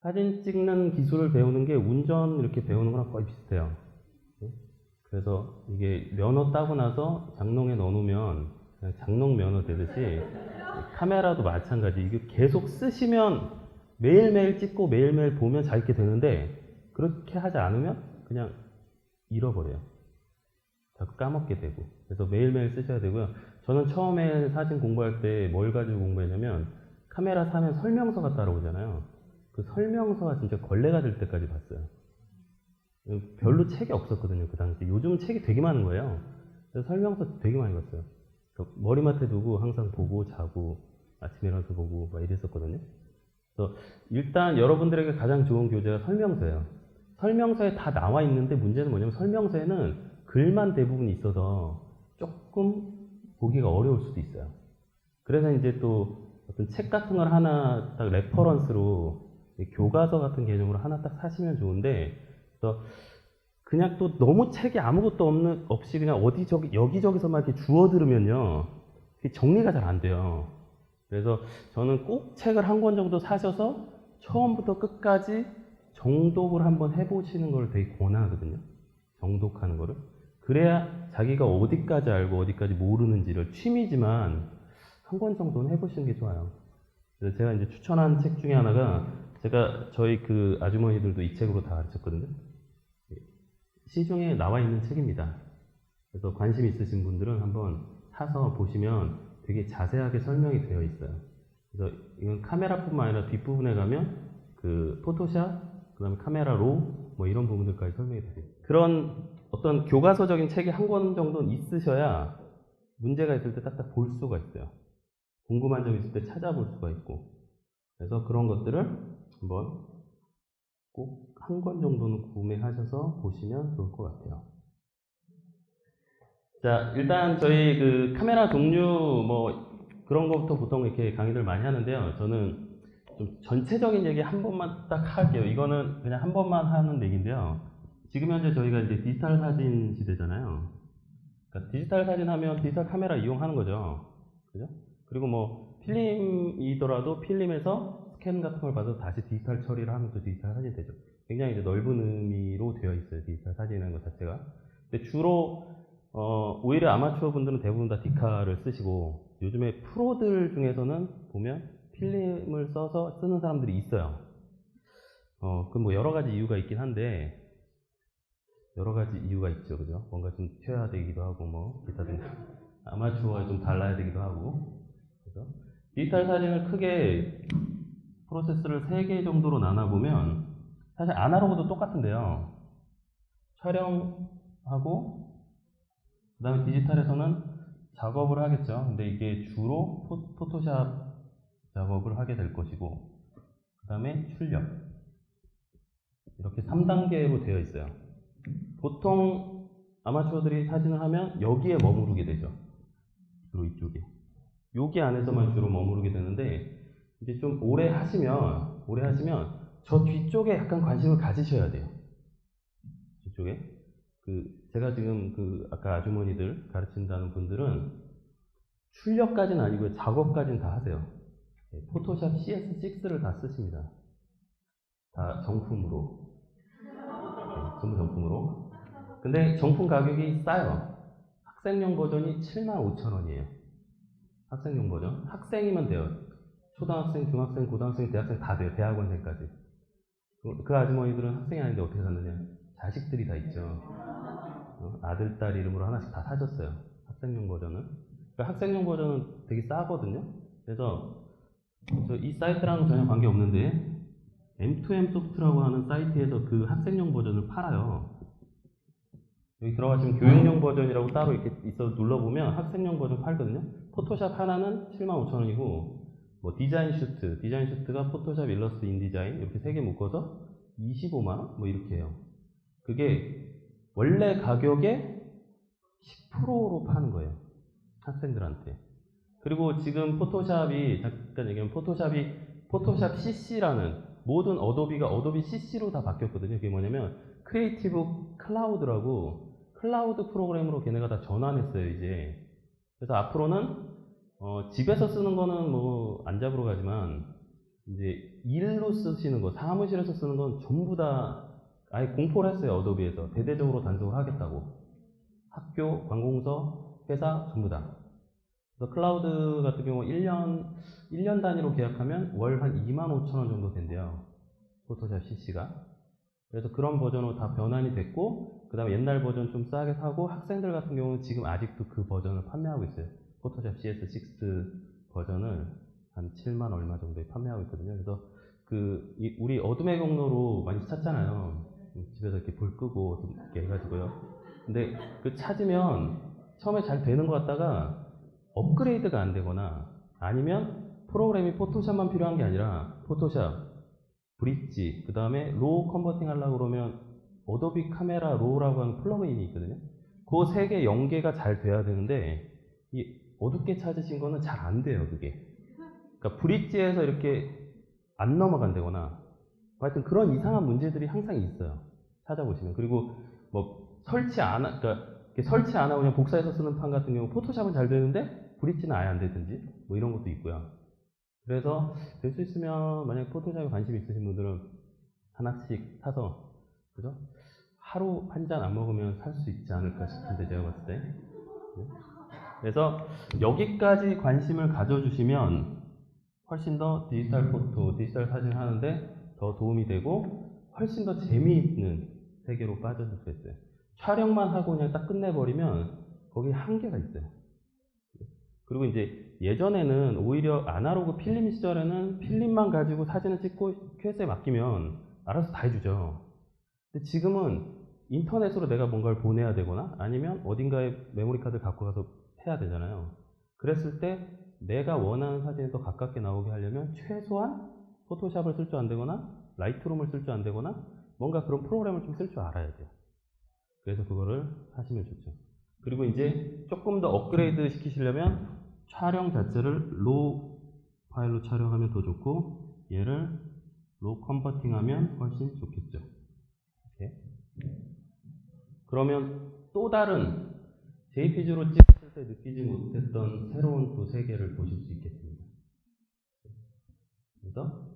사진 찍는 기술을 배우는 게 운전 이렇게 배우는 거랑 거의 비슷해요. 그래서 이게 면허 따고 나서 장롱에 넣어놓으면 그냥 장롱 면허 되듯이 카메라도 마찬가지. 이게 계속 쓰시면 매일매일 찍고 매일매일 보면 잘 있게 되는데 그렇게 하지 않으면 그냥 잃어버려요. 자꾸 까먹게 되고. 그래서 매일매일 쓰셔야 되고요. 저는 처음에 사진 공부할 때 뭘 가지고 공부했냐면 카메라 사면 설명서가 따라오잖아요. 그 설명서가 진짜 걸레가 될 때까지 봤어요. 별로 책이 없었거든요, 그 당시. 요즘은 책이 되게 많은 거예요. 그래서 설명서 되게 많이 봤어요. 머리맡에 두고 항상 보고 자고 아침에 일어나서 보고 막 이랬었거든요. 그래서 일단 여러분들에게 가장 좋은 교재가 설명서예요. 설명서에 다 나와 있는데 문제는 뭐냐면 설명서에는 글만 대부분 있어서 조금 보기가 어려울 수도 있어요. 그래서 이제 또 어떤 책 같은 걸 하나 딱 레퍼런스로 교과서 같은 개념으로 하나 딱 사시면 좋은데, 그래서 그냥 또 너무 책이 아무것도 없이 그냥 여기저기서만 이렇게 주워 들으면요, 정리가 잘 안 돼요. 그래서 저는 꼭 책을 한 권 정도 사셔서 처음부터 끝까지 정독을 한번 해보시는 걸 되게 권하거든요. 정독하는 거를. 그래야 자기가 어디까지 알고 어디까지 모르는지를 취미지만 한 권 정도는 해보시는 게 좋아요. 그래서 제가 이제 추천한 책 중에 하나가, 제가 저희 그 아주머니들도 이 책으로 다 가르쳤거든요. 시중에 나와 있는 책입니다. 그래서 관심 있으신 분들은 한번 사서 보시면 되게 자세하게 설명이 되어 있어요. 그래서 이건 카메라뿐만 아니라 뒷부분에 가면 그 포토샵, 그 다음에 카메라 로, 뭐 이런 부분들까지 설명이 되세요. 그런 어떤 교과서적인 책이 한 권 정도는 있으셔야 문제가 있을 때 딱딱 볼 수가 있어요. 궁금한 점 있을 때 찾아볼 수가 있고. 그래서 그런 것들을 한번 꼭 한 권 정도는 구매하셔서 보시면 좋을 것 같아요. 자, 일단 저희 그 카메라 종류 뭐 그런 것부터 보통 이렇게 강의들 많이 하는데요. 저는 좀 전체적인 얘기 한 번만 딱 할게요. 이거는 그냥 한 번만 하는 얘기인데요. 지금 현재 저희가 이제 디지털 사진 시대잖아요. 그러니까 디지털 사진 하면 디지털 카메라 이용하는 거죠. 그죠? 그리고 뭐 필름이더라도 필름에서 스캔 같은 걸 받아서 다시 디지털 처리를 하면 또 디지털 사진이 되죠. 굉장히 이제 넓은 의미로 되어 있어요. 디지털 사진이라는 것 자체가. 근데 주로 오히려 아마추어 분들은 대부분 다 디카를 쓰시고, 요즘에 프로들 중에서는 보면 필름을 써서 쓰는 사람들이 있어요. 그 뭐 여러 가지 이유가 있긴 한데, 여러 가지 이유가 있죠, 그죠? 뭔가 좀 튀어야 되기도 하고, 뭐 기타 등 아마추어와 좀 달라야 되기도 하고. 그래서 디지털 사진을 크게 프로세스를 3개 정도로 나눠보면, 사실 아날로그도 똑같은데요. 촬영하고 그 다음에 디지털에서는 작업을 하겠죠. 근데 이게 주로 포토샵 작업을 하게 될 것이고, 그 다음에 출력. 이렇게 3단계로 되어 있어요. 보통 아마추어들이 사진을 하면 여기에 머무르게 되죠. 주로 이쪽에. 여기 안에서만 주로 머무르게 되는데, 이제 좀 오래 하시면 저 뒤쪽에 약간 관심을 가지셔야 돼요. 뒤쪽에. 제가 지금 아까 아주머니들 가르친다는 분들은 출력까지는 아니고요. 작업까지는 다 하세요. 포토샵 CS6를 다 쓰십니다. 다 정품으로. 전부 정품으로. 근데 정품 가격이 싸요. 학생용 버전이 75,000원이에요. 학생용 버전. 학생이면 돼요. 초등학생, 중학생, 고등학생, 대학생 다 돼요. 대학원생까지. 그 아주머니들은 학생이 아닌데 어떻게 샀느냐. 자식들이 다 있죠. 아들, 딸 이름으로 하나씩 다 사줬어요. 학생용 버전은. 그러니까 학생용 버전은 되게 싸거든요. 그래서 이 사이트랑은 전혀 관계없는데 M2M 소프트라고 하는 사이트에서 그 학생용 버전을 팔아요. 여기 들어가시면 교육용 버전이라고 따로 이렇게 있어서 눌러보면 학생용 버전 팔거든요. 포토샵 하나는 75,000원이고, 뭐 디자인 슈트가 포토샵, 일러스트, 인디자인 이렇게 3개 묶어서 25만원? 뭐 이렇게 해요. 그게 원래 가격의 10%로 파는 거예요. 학생들한테. 그리고 지금 포토샵이, 잠깐 얘기하면 포토샵 CC라는, 모든 어도비가 어도비 CC로 다 바뀌었거든요. 그게 뭐냐면 크리에이티브 클라우드라고 클라우드 프로그램으로 걔네가 다 전환했어요, 이제. 그래서 앞으로는 집에서 쓰는 거는 뭐 안 잡으러 가지만 이제 일로 쓰시는 거, 사무실에서 쓰는 건 전부 다 아예 공포를 했어요. 어도비에서 대대적으로 단속을 하겠다고. 학교, 관공서, 회사 전부 다. 그래서 클라우드 같은 경우 1년 단위로 계약하면 월 한 25,000원 정도 된대요. 포토샵 CC가. 그래서 그런 버전으로 다 변환이 됐고, 그 다음에 옛날 버전 좀 싸게 사고, 학생들 같은 경우는 지금 아직도 그 버전을 판매하고 있어요. 포토샵 CS6 버전을 한 7만 얼마 정도에 판매하고 있거든요. 그래서 우리 어둠의 경로로 많이 찾잖아요. 집에서 이렇게 불 끄고 좀 이렇게 해가지고요. 근데 그 찾으면 처음에 잘 되는 것 같다가 업그레이드가 안 되거나 아니면 프로그램이 포토샵만 필요한 게 아니라 포토샵, 브릿지, 그 다음에 로우 컨버팅 하려고 그러면 어도비 카메라 로우라고 하는 플러그인이 있거든요. 그 세 개 연계가 잘 돼야 되는데 이 어둡게 찾으신 거는 잘 안 돼요, 그게. 그러니까 브릿지에서 이렇게 안 넘어간다거나 하여튼 그런 이상한 문제들이 항상 있어요. 찾아보시면. 그리고 뭐 설치 안 하고 그냥 복사해서 쓰는 판 같은 경우 포토샵은 잘 되는데 브릿지는 아예 안 되든지 뭐 이런 것도 있고요. 그래서 될 수 있으면 만약에 포토샵에 관심이 있으신 분들은 하나씩 사서 그죠? 하루 한 잔 안 먹으면 살 수 있지 않을까 싶은데 제가 봤을 때. 그래서 여기까지 관심을 가져주시면 훨씬 더 디지털 포토, 디지털 사진 하는데 더 도움이 되고 훨씬 더 재미있는 세계로 빠져들 수 있어요. 촬영만 하고 그냥 딱 끝내버리면 거기에 한계가 있어요. 그리고 이제 예전에는 오히려 아날로그 필름 시절에는 필름만 가지고 사진을 찍고 QS에 맡기면 알아서 다 해주죠. 근데 지금은 인터넷으로 내가 뭔가를 보내야 되거나 아니면 어딘가에 메모리 카드 갖고 가서 해야 되잖아요. 그랬을 때 내가 원하는 사진이 더 가깝게 나오게 하려면 최소한 포토샵을 쓸 줄 안 되거나 라이트룸을 쓸 줄 안 되거나 뭔가 그런 프로그램을 좀 쓸 줄 알아야 돼요. 그래서 그거를 하시면 좋죠. 그리고 이제 조금 더 업그레이드 시키시려면 촬영 자체를 로우 파일로 촬영하면 더 좋고 얘를 로우 컨버팅하면 훨씬 좋겠죠. 이렇게. 그러면 또 다른 JPG로 찍었을 때 느끼지 못했던 새로운 또 세계를 보실 수 있겠습니다. 그래서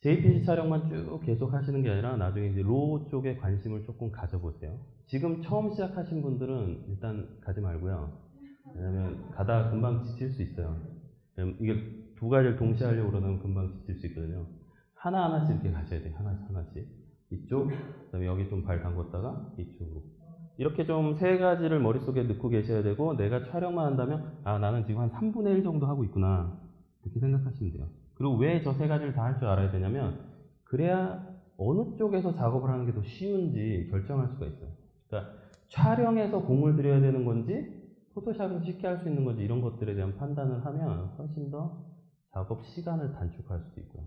JPG 촬영만 쭉 계속 하시는 게 아니라 나중에 이제 로우 쪽에 관심을 조금 가져보세요. 지금 처음 시작하신 분들은 일단 가지 말고요. 왜냐면 가다가 금방 지칠 수 있어요. 이게 두 가지를 동시에 하려고 그러면 금방 지칠 수 있거든요. 하나하나씩 이렇게 가셔야 돼요. 하나씩. 이쪽, 그 다음에 여기 좀 발 담궜다가 이쪽으로. 이렇게 좀 세 가지를 머릿속에 넣고 계셔야 되고 내가 촬영만 한다면 아 나는 지금 한 3분의 1 정도 하고 있구나. 이렇게 생각하시면 돼요. 그리고 왜 저 세 가지를 다 할 줄 알아야 되냐면 그래야 어느 쪽에서 작업을 하는 게 더 쉬운지 결정할 수가 있어요. 그러니까 촬영에서 공을 들여야 되는 건지 포토샵에서 쉽게 할 수 있는 건지 이런 것들에 대한 판단을 하면 훨씬 더 작업 시간을 단축할 수도 있고요.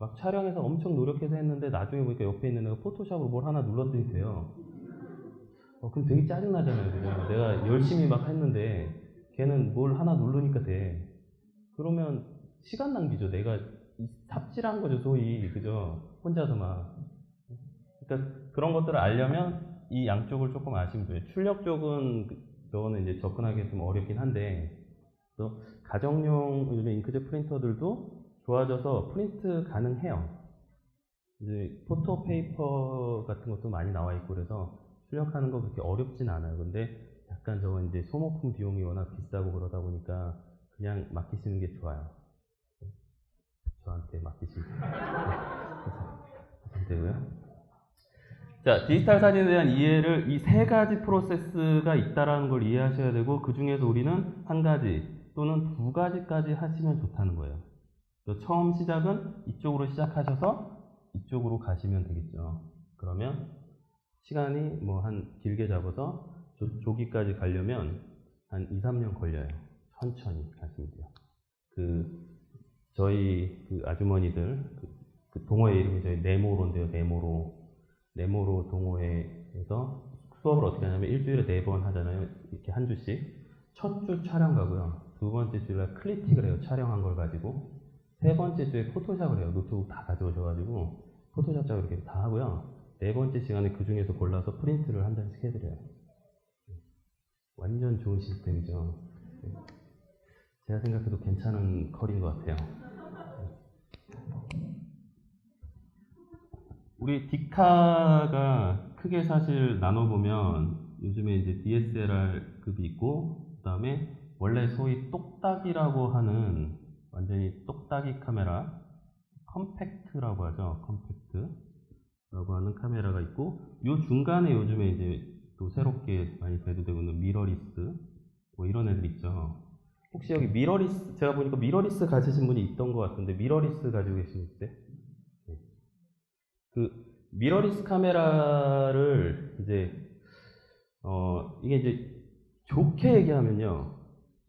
막 촬영해서 엄청 노력해서 했는데 나중에 보니까 옆에 있는 애가 포토샵으로 뭘 하나 눌렀더니 돼요. 그럼 되게 짜증나잖아요. 그죠? 내가 열심히 막 했는데 걔는 뭘 하나 누르니까 돼. 그러면 시간 낭비죠. 내가 삽질한 거죠, 소위. 그죠? 혼자서 막. 그러니까 그런 것들을 알려면 이 양쪽을 조금 아시면 돼요. 출력 쪽은 저거는 이제 접근하기 좀 어렵긴 한데 또 가정용 요즘에 잉크젯 프린터들도 좋아져서 프린트 가능해요. 이제 포토 페이퍼 같은 것도 많이 나와 있고 그래서 출력하는 거 그렇게 어렵진 않아요. 근데 약간 저건 이제 소모품 비용이 워낙 비싸고 그러다 보니까 그냥 맡기시는 게 좋아요. 저한테 맡기시면 되고요. 자, 디지털 사진에 대한 이해를 이 세 가지 프로세스가 있다는 걸 이해하셔야 되고 그 중에서 우리는 한 가지 또는 두 가지까지 하시면 좋다는 거예요. 처음 시작은 이쪽으로 시작하셔서 이쪽으로 가시면 되겠죠. 그러면 시간이 뭐 한 길게 잡아서 조기까지 가려면 한 2, 3년 걸려요. 천천히 하시면 돼요. 저희 아주머니들 그 동호회 이름이 저희 네모로인데요. 네모로 동호회에서 수업을 어떻게 하냐면 일주일에 4번 하잖아요. 이렇게 한 주씩. 첫 주 촬영 가고요. 두 번째 주에 클리틱을 해요. 촬영한 걸 가지고. 세 번째 주에 포토샵을 해요. 노트북 다 가져오셔가지고 포토샵 작업 이렇게 다 하고요. 네 번째 시간에 그 중에서 골라서 프린트를 한 장씩 해드려요. 완전 좋은 시스템이죠. 제가 생각해도 괜찮은 컬인 것 같아요. 우리 디카가 크게 사실 나눠보면 요즘에 이제 DSLR급이 있고, 그 다음에 원래 소위 똑딱이라고 하는 완전히 똑딱이 카메라, 컴팩트라고 하죠. 컴팩트라고 하는 카메라가 있고, 요 중간에 요즘에 이제 또 새롭게 많이 대두되고 있는 미러리스, 뭐 이런 애들 있죠. 혹시 여기 미러리스, 제가 보니까 미러리스 가지신 분이 있던 것 같은데, 미러리스 가지고 계시는데? 네. 그 미러리스 카메라를 이제 이게 이제 좋게 얘기하면요,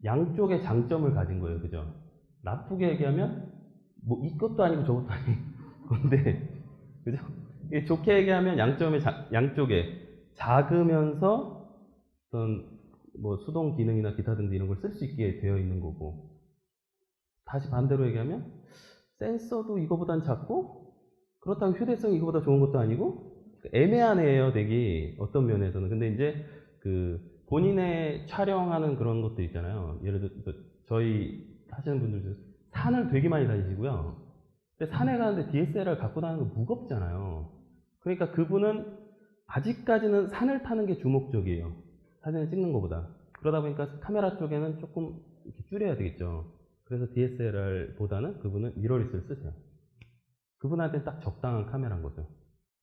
양쪽의 장점을 가진 거예요, 그죠? 나쁘게 얘기하면 뭐 이것도 아니고 저것도 아닌 건데, 그죠? 이게 좋게 얘기하면 양쪽에 작으면서 어떤 뭐 수동 기능이나 기타 등등 이런 걸 쓸 수 있게 되어 있는 거고, 다시 반대로 얘기하면 센서도 이거보단 작고 그렇다고 휴대성이 이거보다 좋은 것도 아니고 애매한 애예요, 되게 어떤 면에서는. 근데 이제 그 본인의 촬영하는 그런 것도 있잖아요. 예를 들어 저희 하시는 분들 중에 산을 되게 많이 다니시고요. 근데 산에 가는데 DSLR 갖고 다니는 거 무겁잖아요. 그러니까 그분은 아직까지는 산을 타는 게 주목적이에요, 사진을 찍는 것보다. 그러다 보니까 카메라 쪽에는 조금 이렇게 줄여야 되겠죠. 그래서 DSLR보다는 그분은 미러리스를 쓰세요. 그분한테 딱 적당한 카메라인 거죠.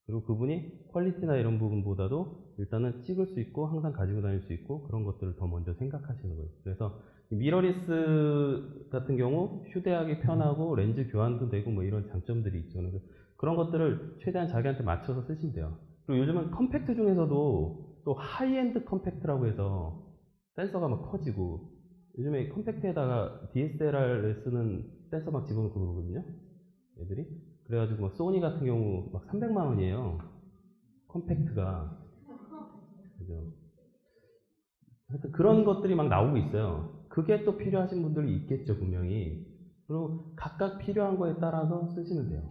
그리고 그분이 퀄리티나 이런 부분보다도 일단은 찍을 수 있고 항상 가지고 다닐 수 있고 그런 것들을 더 먼저 생각하시는 거예요. 그래서 미러리스 같은 경우 휴대하기 편하고 렌즈 교환도 되고 뭐 이런 장점들이 있죠. 그래서 그런 것들을 최대한 자기한테 맞춰서 쓰시면 돼요. 그리고 요즘은 컴팩트 중에서도 또 하이엔드 컴팩트라고 해서 센서가 막 커지고, 요즘에 컴팩트에다가 DSLR에 쓰는 센서 막 집어넣고 그러거든요, 애들이. 그래가지고 막 소니 같은 경우 막 300만 원이에요, 컴팩트가. 그죠? 하여튼 그런 것들이 막 나오고 있어요. 그게 또 필요하신 분들이 있겠죠, 분명히. 그리고 각각 필요한 거에 따라서 쓰시면 돼요.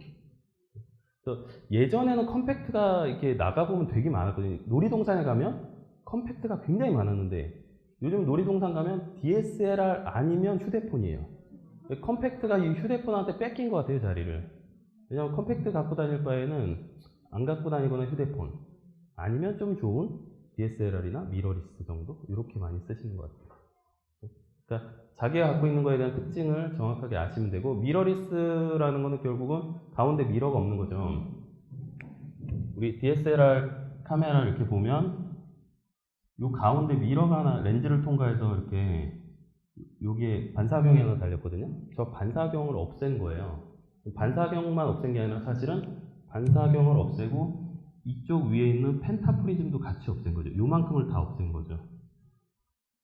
그래서 예전에는 컴팩트가 이렇게 나가보면 되게 많았거든요. 놀이동산에 가면 컴팩트가 굉장히 많았는데 요즘 놀이동산 가면 DSLR 아니면 휴대폰이에요. 컴팩트가 이 휴대폰한테 뺏긴 것 같아요, 자리를. 왜냐면 컴팩트 갖고 다닐 바에는 안 갖고 다니거나 휴대폰, 아니면 좀 좋은 DSLR이나 미러리스 정도, 이렇게 많이 쓰시는 것 같아요. 그러니까 자기가 갖고 있는 거에 대한 특징을 정확하게 아시면 되고, 미러리스라는 거는 결국은 가운데 미러가 없는 거죠. 우리 DSLR 카메라를 이렇게 보면 이 가운데 미러가 하나, 렌즈를 통과해서 이렇게 여기에 반사경이 하나 달렸거든요. 저 반사경을 없앤 거예요. 반사경만 없앤 게 아니라 사실은 반사경을 없애고 이쪽 위에 있는 펜타프리즘도 같이 없앤 거죠. 요만큼을 다 없앤 거죠.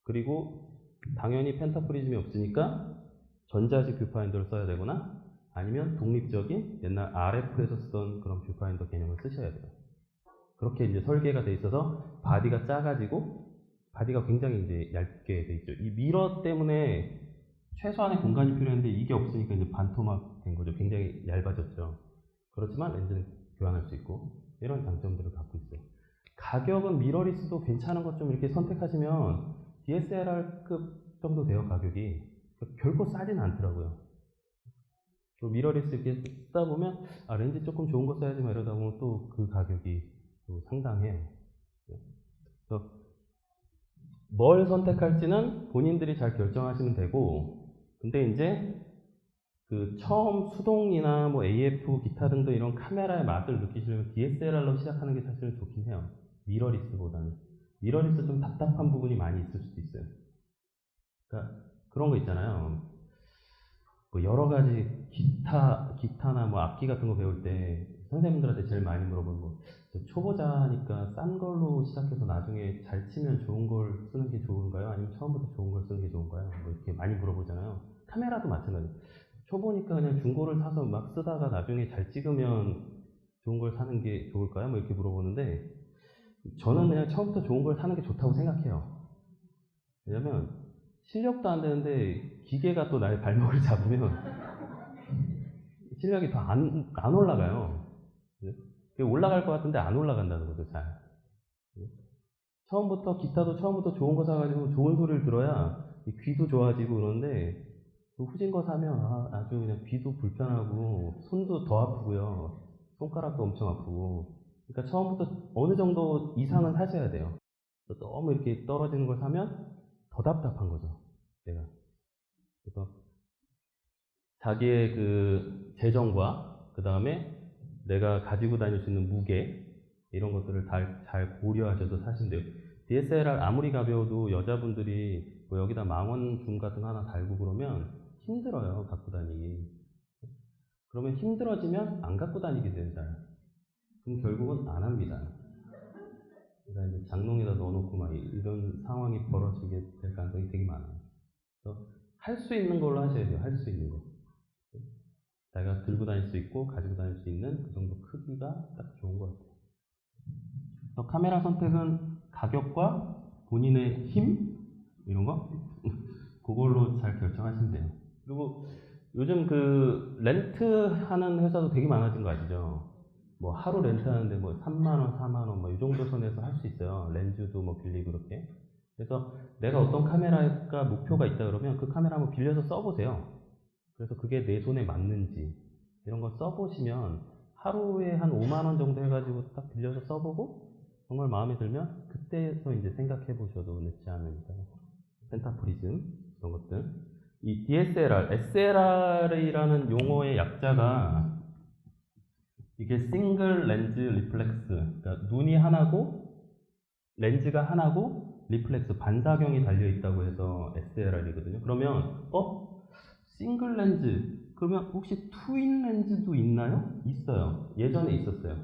그리고 당연히 펜타프리즘이 없으니까 전자식 뷰파인더를 써야 되거나 아니면 독립적인 옛날 RF에서 쓰던 그런 뷰파인더 개념을 쓰셔야 돼요. 그렇게 이제 설계가 돼 있어서 바디가 작아지고 바디가 굉장히 이제 얇게 돼 있죠. 이 미러 때문에 최소한의 공간이 필요했는데 이게 없으니까 이제 반토막 된 거죠. 굉장히 얇아졌죠. 그렇지만 렌즈는 교환할 수 있고 이런 장점들을 갖고 있어요. 가격은 미러리스도 괜찮은 것 좀 이렇게 선택하시면 DSLR급 정도 돼요, 가격이. 결코 싸진 않더라고요. 미러리스 이렇게 쓰다 보면 아, 렌즈 조금 좋은 거 써야지 막 이러다 보면 또 그 가격이 또 상당해요. 그래서 뭘 선택할지는 본인들이 잘 결정하시면 되고, 근데 이제 그 처음 수동이나 뭐 AF 기타 등등 이런 카메라의 맛을 느끼시려면 DSLR로 시작하는 게 사실은 좋긴 해요, 미러리스보다는. 미러리스 좀 답답한 부분이 많이 있을 수도 있어요. 그러니까 그런 거 있잖아요. 뭐 여러 가지 기타나 뭐 악기 같은 거 배울 때 선생님들한테 제일 많이 물어보는 거, 초보자니까 싼 걸로 시작해서 나중에 잘 치면 좋은 걸 쓰는 게 좋은가요? 아니면 처음부터 좋은 걸 쓰는 게 좋은가요? 뭐 이렇게 많이 물어보잖아요. 카메라도 마찬가지예요. 초보니까 그냥 중고를 사서 막 쓰다가 나중에 잘 찍으면 좋은 걸 사는 게 좋을까요? 뭐 이렇게 물어보는데, 저는 그냥 처음부터 좋은 걸 사는 게 좋다고 생각해요. 왜냐면 실력도 안 되는데 기계가 또 나의 발목을 잡으면 실력이 더 안 올라가요. 올라갈 것 같은데 안 올라간다는 거죠, 잘. 처음부터 기타도 처음부터 좋은 거 사가지고 좋은 소리를 들어야 귀도 좋아지고 그러는데, 그 후진 거 사면 아주 그냥 귀도 불편하고 손도 더 아프고요. 손가락도 엄청 아프고. 그러니까 처음부터 어느 정도 이상은 사셔야 돼요. 너무 이렇게 떨어지는 걸 사면 더 답답한 거죠. 내가. 그래서 자기의 그 재정과 그 다음에 내가 가지고 다닐 수 있는 무게 이런 것들을 잘 고려하셔서 사시면 돼요. DSLR 아무리 가벼워도 여자분들이 뭐 여기다 망원줌 같은 거 하나 달고 그러면 힘들어요, 갖고 다니기. 그러면 힘들어지면 안 갖고 다니게 돼요, 잘. 그럼 결국은 안 합니다. 그러니까 이제 장롱에다 넣어놓고 막 이런 상황이 벌어지게 될 가능성이 되게 많아요. 그래서 할 수 있는 걸로 하셔야 돼요, 할 수 있는 거. 자기가 들고 다닐 수 있고 가지고 다닐 수 있는 그 정도 크기가 딱 좋은 것 같아요. 그래서 카메라 선택은 가격과 본인의 힘 이런 거 그걸로 잘 결정하시면 돼요. 그리고 요즘 그 렌트하는 회사도 되게 많아진 거 아시죠? 뭐 하루 렌트하는데 뭐 3만 원, 4만 원 뭐 이 정도 선에서 할 수 있어요. 렌즈도 뭐 빌리고 그렇게. 그래서 내가 어떤 카메라가 목표가 있다 그러면 그 카메라 한번 빌려서 써보세요. 그래서 그게 내 손에 맞는지 이런 거 써보시면 하루에 한 5만 원 정도 해가지고 딱 빌려서 써보고 정말 마음에 들면 그때서 이제 생각해 보셔도 늦지 않으니까. 펜타프리즘 이런 것들. 이 DSLR, SLR이라는 용어의 약자가 이게 싱글 렌즈 리플렉스, 그러니까 눈이 하나고 렌즈가 하나고 리플렉스 반사경이 달려 있다고 해서 SLR이거든요. 그러면 싱글 렌즈 그러면 혹시 트윈 렌즈도 있나요? 있어요. 예전에 있었어요.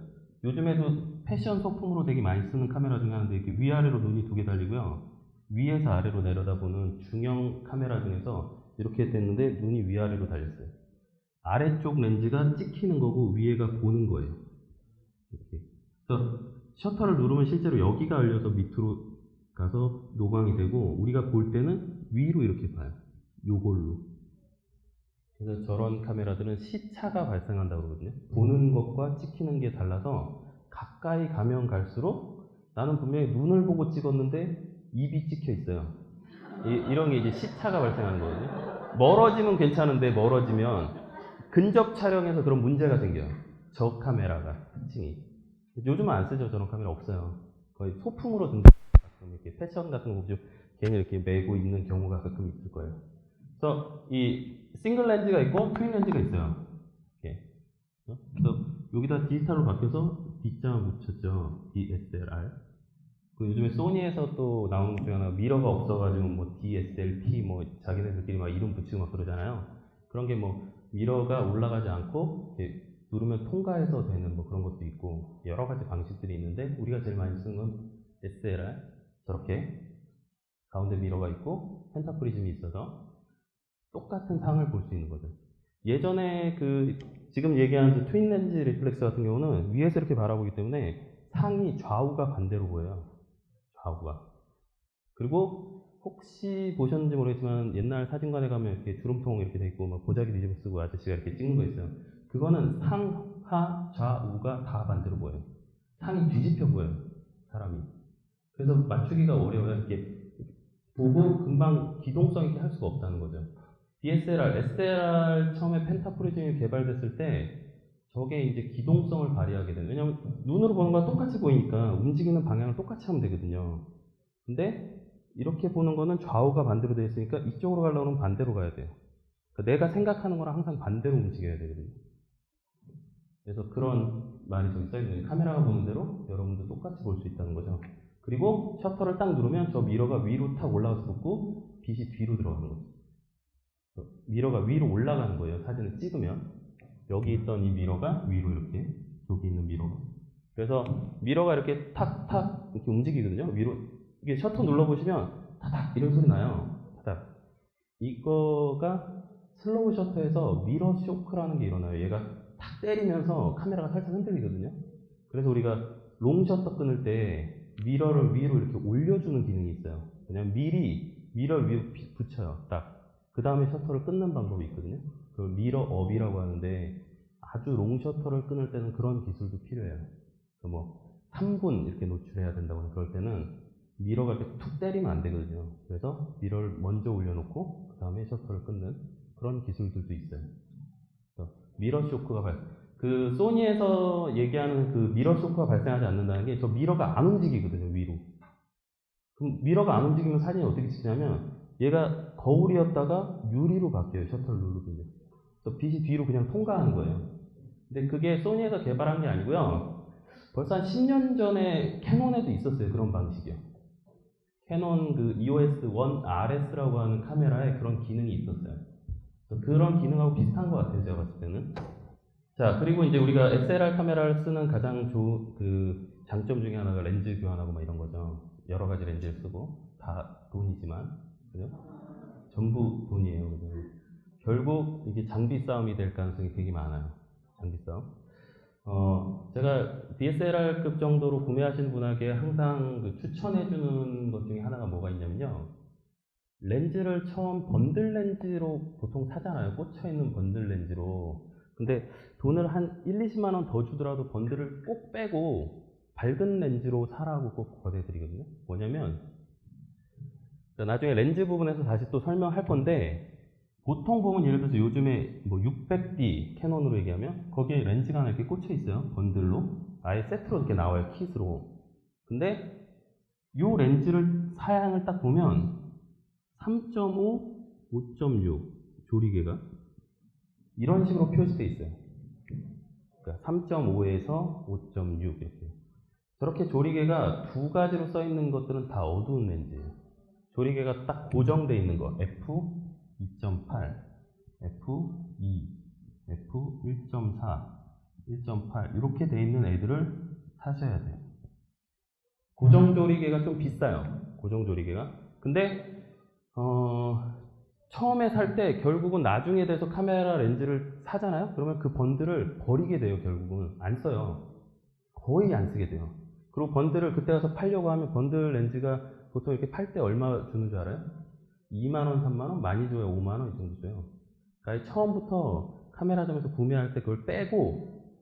요즘에도 패션 소품으로 되게 많이 쓰는 카메라 중에 하나인데 이렇게 위아래로 눈이 두 개 달리고요. 위에서 아래로 내려다보는 중형 카메라 중에서 이렇게 됐는데 눈이 위아래로 달렸어요. 아래쪽 렌즈가 찍히는 거고 위에가 보는 거예요. 이렇게. 그래서 셔터를 누르면 실제로 여기가 열려서 밑으로 가서 노광이 되고 우리가 볼 때는 위로 이렇게 봐요. 요걸로. 그래서 저런 카메라들은 시차가 발생한다고 그러거든요. 보는 것과 찍히는 게 달라서 가까이 가면 갈수록 나는 분명히 눈을 보고 찍었는데 입이 찍혀 있어요. 이런 게 이제 시차가 발생하는 거거든요. 멀어지면 괜찮은데 멀어지면 근접 촬영에서 그런 문제가 생겨요. 저 카메라가 특징이. 요즘은 안 쓰죠. 저런 카메라 없어요. 거의 소품으로 든다. 가끔 이렇게 패션 같은 거 보죠. 괜히 이렇게 메고 있는 경우가 가끔 있을 거예요. 그래서 이 싱글 렌즈가 있고 트윈 렌즈가 있어요. 이렇게. 그래서 여기다 디지털로 바뀌어서 D자 붙였죠. DSLR. 그 요즘에 소니에서 또 나오는 것 중에 하나 미러가 없어가지고 뭐 DSLP 뭐 자기네들끼리 막 이름 붙이고 막 그러잖아요. 그런 게 뭐 미러가 올라가지 않고 누르면 통과해서 되는 뭐 그런 것도 있고 여러 가지 방식들이 있는데 우리가 제일 많이 쓰는 건 SLR 저렇게 가운데 미러가 있고 펜타프리즘이 있어서 똑같은 상을 볼 수 있는 거죠. 예전에 그 지금 얘기하는 트윈 렌즈 리플렉스 같은 경우는 위에서 이렇게 바라보기 때문에 상이 좌우가 반대로 보여요. 좌우가. 그리고 혹시 보셨는지 모르겠지만 옛날 사진관에 가면 이렇게 주름통 이렇게 돼 있고 막 보자기 뒤집어 쓰고 아저씨가 이렇게 찍는 거 있어요. 그거는 상, 하, 좌우가 다 반대로 보여요. 상이 뒤집혀 보여요. 사람이. 그래서 맞추기가 어려워요. 이렇게 보고 금방 기동성 있게 할 수가 없다는 거죠. DSLR, SLR 처음에 펜타프리즘이 개발됐을 때 저게 이제 기동성을 발휘하게 되는 왜냐면 눈으로 보는 거랑 똑같이 보이니까 움직이는 방향을 똑같이 하면 되거든요. 근데 이렇게 보는 거는 좌우가 반대로 되어 있으니까 이쪽으로 가려면 반대로 가야 돼요. 그러니까 내가 생각하는 거랑 항상 반대로 움직여야 되거든요. 그래서 그런 말이 저기 써있는 카메라가 보는 대로 여러분도 똑같이 볼 수 있다는 거죠. 그리고 셔터를 딱 누르면 저 미러가 위로 탁 올라가서 붙고 빛이 뒤로 들어가는 거죠. 미러가 위로 올라가는 거예요. 사진을 찍으면 여기 있던 이 미러가 위로 이렇게 여기 있는 미러가 그래서 미러가 이렇게 탁탁 이렇게 움직이거든요. 위로 이게 셔터 눌러보시면 타닥 이런 소리 나요. 타닥 이거가 슬로우 셔터에서 미러 쇼크라는 게 일어나요. 얘가 탁 때리면서 카메라가 살짝 흔들리거든요. 그래서 우리가 롱 셔터 끊을 때 미러를 위로 이렇게 올려주는 기능이 있어요. 그냥 미리 미러를 위로 붙여요. 딱. 그 다음에 셔터를 끊는 방법이 있거든요. 그걸 미러 업이라고 하는데 아주 롱 셔터를 끊을 때는 그런 기술도 필요해요. 뭐 3분 이렇게 노출해야 된다고 그럴 때는 미러가 이렇게 툭 때리면 안 되거든요. 그래서 미러를 먼저 올려놓고 그 다음에 셔터를 끊는 그런 기술들도 있어요. 미러 쇼크가 그 소니에서 얘기하는 그 미러 쇼크가 발생하지 않는다는 게 저 미러가 안 움직이거든요, 위로. 그럼 미러가 안 움직이면 사진이 어떻게 찍냐면 얘가 거울이었다가 유리로 바뀌어요, 셔터를 누르면. 그래서 빛이 뒤로 그냥 통과하는 거예요. 근데 그게 소니에서 개발한 게 아니고요. 벌써 한 10년 전에 캐논에도 있었어요, 그런 방식이요. 캐논 그 EOS 1RS라고 하는 카메라에 그런 기능이 있었어요. 그런 기능하고 비슷한 것 같아요, 제가 봤을 때는. 자, 그리고 이제 우리가 SLR 카메라를 쓰는 가장 그 장점 중에 하나가 렌즈 교환하고 막 이런 거죠. 여러 가지 렌즈를 쓰고, 다 돈이지만, 그죠? 전부 돈이에요. 그죠? 결국 이게 장비 싸움이 될 가능성이 되게 많아요. 장비 싸움. 제가 DSLR급 정도로 구매하신 분에게 항상 그 추천해주는 것 중에 하나가 뭐가 있냐면요. 렌즈를 처음 번들 렌즈로 보통 사잖아요. 꽂혀있는 번들 렌즈로. 근데 돈을 한 1, 20만 원 더 주더라도 번들을 꼭 빼고 밝은 렌즈로 사라고 꼭 권해드리거든요. 뭐냐면, 나중에 렌즈 부분에서 다시 또 설명할 건데, 보통 보면 예를 들어서 요즘에 뭐 600D 캐논으로 얘기하면 거기에 렌즈가 하나 이렇게 꽂혀 있어요. 번들로. 아예 세트로 이렇게 나와요. 킷으로. 근데 요 렌즈를 사양을 딱 보면 3.5, 5.6 조리개가 이런 식으로 표시되어 있어요. 그러니까 3.5에서 5.6 이렇게. 저렇게 조리개가 두 가지로 써 있는 것들은 다 어두운 렌즈예요. 조리개가 딱 고정되어 있는 거. F2.8, F2, F1.4, 1.8 이렇게 되어 있는 애들을 사셔야 돼요. 고정 조리개가 좀 비싸요. 고정 조리개가. 근데 처음에 살 때 결국은 나중에 돼서 카메라 렌즈를 사잖아요? 그러면 그 번들을 버리게 돼요, 결국은. 안 써요. 거의 안 쓰게 돼요. 그리고 번들을 그때 가서 팔려고 하면 번들 렌즈가 보통 이렇게 팔 때 얼마 주는 줄 알아요? 2만원, 3만원? 많이 줘요, 5만원 이 정도 줘요. 그러니까 처음부터 카메라점에서 구매할 때 그걸 빼고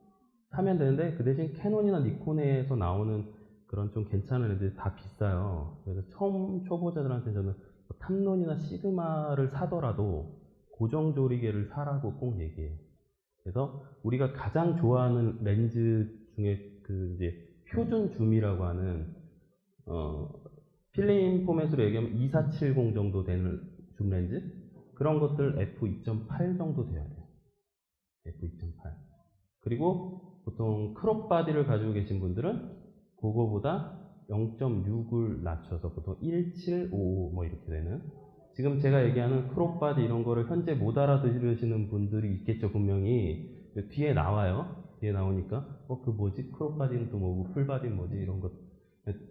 사면 되는데 그 대신 캐논이나 니콘에서 나오는 그런 좀 괜찮은 렌즈 다 비싸요. 그래서 처음 초보자들한테 저는 탐론이나 시그마를 사더라도 고정 조리개를 사라고 꼭 얘기해요. 그래서 우리가 가장 좋아하는 렌즈 중에 그 이제 표준 줌이라고 하는 필름 포맷으로 얘기하면 2470 정도 되는 줌 렌즈 그런 것들 f2.8 정도 돼야 돼요. f2.8. 그리고 보통 크롭 바디를 가지고 계신 분들은 그거보다 0.6을 낮춰서 보통 1755 뭐 이렇게 되는 지금 제가 얘기하는 크롭 바디 이런 거를 현재 못 알아들으시는 분들이 있겠죠. 분명히 뒤에 나와요. 뒤에 나오니까 그 뭐지? 크롭 바디는 또 뭐고 풀 바디는 뭐지? 이런 것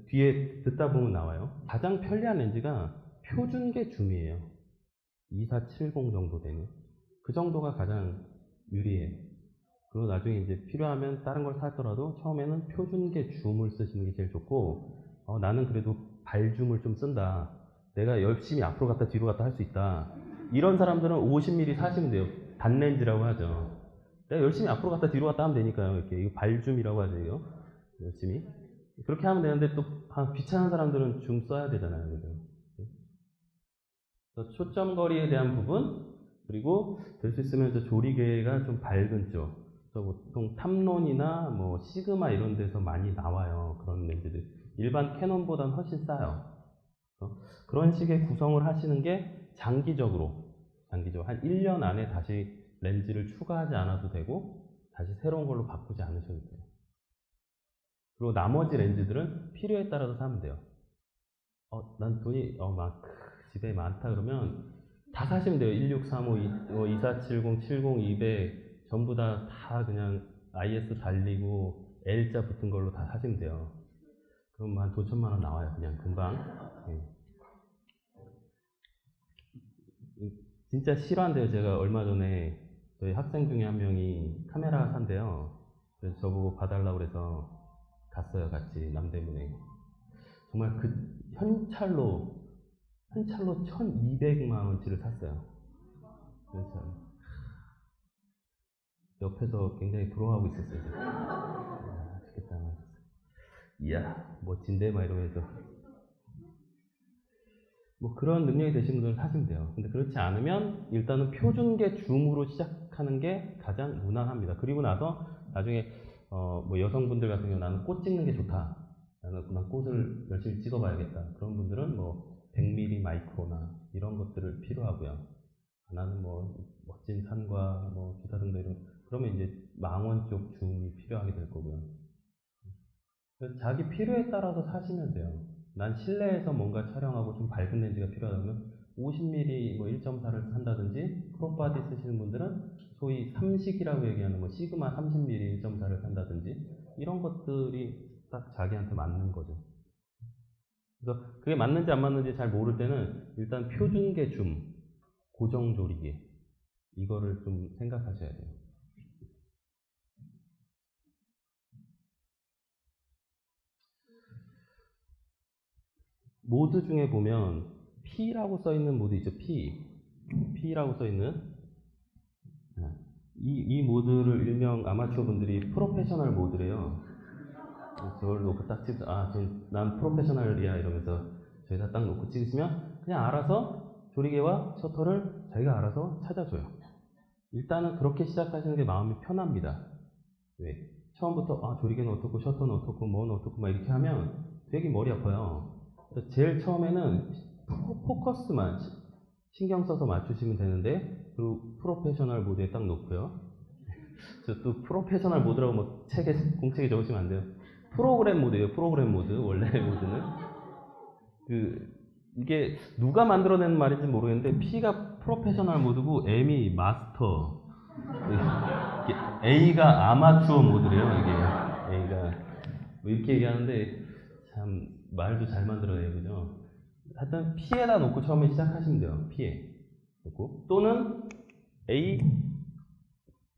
뒤에 듣다 보면 나와요. 가장 편리한 렌즈가 표준계 줌이에요. 2470 정도 되는 그 정도가 가장 유리해요. 그리고 나중에 이제 필요하면 다른 걸 사더라도 처음에는 표준계 줌을 쓰시는 게 제일 좋고 나는 그래도 발줌을 좀 쓴다. 내가 열심히 앞으로 갔다 뒤로 갔다 할 수 있다. 이런 사람들은 50mm 사시면 돼요. 단렌즈라고 하죠. 내가 열심히 앞으로 갔다 뒤로 갔다 하면 되니까요. 이렇게 이거 발줌이라고 하죠. 이거. 열심히 그렇게 하면 되는데 또 귀찮은 사람들은 줌 써야 되잖아요. 그죠? 그래서 초점 거리에 대한 부분 그리고 될 수 있으면 저 조리개가 좀 밝은 쪽 보통 탐론이나 뭐 시그마 이런 데서 많이 나와요. 그런 렌즈들. 일반 캐논보다는 훨씬 싸요. 그런 식의 구성을 하시는 게 장기적으로 한 1년 안에 다시 렌즈를 추가하지 않아도 되고 다시 새로운 걸로 바꾸지 않으셔도 돼요. 그리고 나머지 렌즈들은 필요에 따라서 사면 돼요. 난 돈이 막 집에 많다 그러면 다 사시면 돼요. 1635, 2470, 70, 200 전부 다 그냥 IS 달리고 L자 붙은 걸로 다 사시면 돼요. 그럼 한 돈 천만 원 나와요. 그냥 금방. 네. 진짜 실화인데요. 제가 얼마 전에 저희 학생 중에 한 명이 카메라 산대요. 그래서 저보고 봐달라고 그래서 갔어요. 같이 남대문에. 정말 그 현찰로 1200만 원치를 샀어요. 그래서 옆에서 굉장히 부러워하고 있었어요. 좋겠다. 이야, 멋진데? 막 이러면서. 뭐 그런 능력이 되신 분들은 사시면 돼요. 근데 그렇지 않으면 일단은 표준계 줌으로 시작하는 게 가장 무난합니다. 그리고 나서 나중에 뭐 여성분들 같은 경우 나는 꽃 찍는 게 좋다. 난 꽃을 열심히 찍어봐야겠다. 그런 분들은 뭐 100mm 마이크로나 이런 것들을 필요하고요. 나는 뭐 멋진 산과 뭐 기타 등등 이런 그러면 이제 망원 쪽 줌이 필요하게 될 거고요. 그래서 자기 필요에 따라서 사시면 돼요. 난 실내에서 뭔가 촬영하고 좀 밝은 렌즈가 필요하다면 50mm 뭐 1.4를 산다든지 크롭바디 쓰시는 분들은 소위 삼식이라고 얘기하는 뭐 시그마 30mm 1.4를 산다든지 이런 것들이 딱 자기한테 맞는 거죠. 그래서 그게 맞는지 안 맞는지 잘 모를 때는 일단 표준계 줌, 고정 조리개 이거를 좀 생각하셔야 돼요. 모드 중에 보면 P라고 써있는 모드 있죠. P라고 써있는 이 모드를 일명 아마추어 분들이 프로페셔널 모드래요. 저걸 놓고 딱 찍어서 난 프로페셔널이야 이러면서 저기다 딱 놓고 찍으시면 그냥 알아서 조리개와 셔터를 자기가 알아서 찾아줘요. 일단은 그렇게 시작하시는 게 마음이 편합니다. 왜? 처음부터 조리개는 어떻고 셔터는 어떻고 뭐는 어떻고 막 이렇게 하면 되게 머리 아파요. 제일 처음에는 포커스만 신경 써서 맞추시면 되는데 그리고 프로페셔널 모드에 딱 놓고요. 저 또 프로페셔널 모드라고 뭐 책에 공책에 적으시면 안 돼요. 프로그램 모드예요. 프로그램 모드. 원래 모드는 이게 누가 만들어낸 말인지 모르겠는데 P가 프로페셔널 모드고 M이 마스터, A가 아마추어 모드래요. 이게 A가 뭐 이렇게 얘기하는데 참 말도 잘 만들어내요, 그죠? 하여튼 P에다 놓고 처음에 시작하시면 돼요. P에 놓고 또는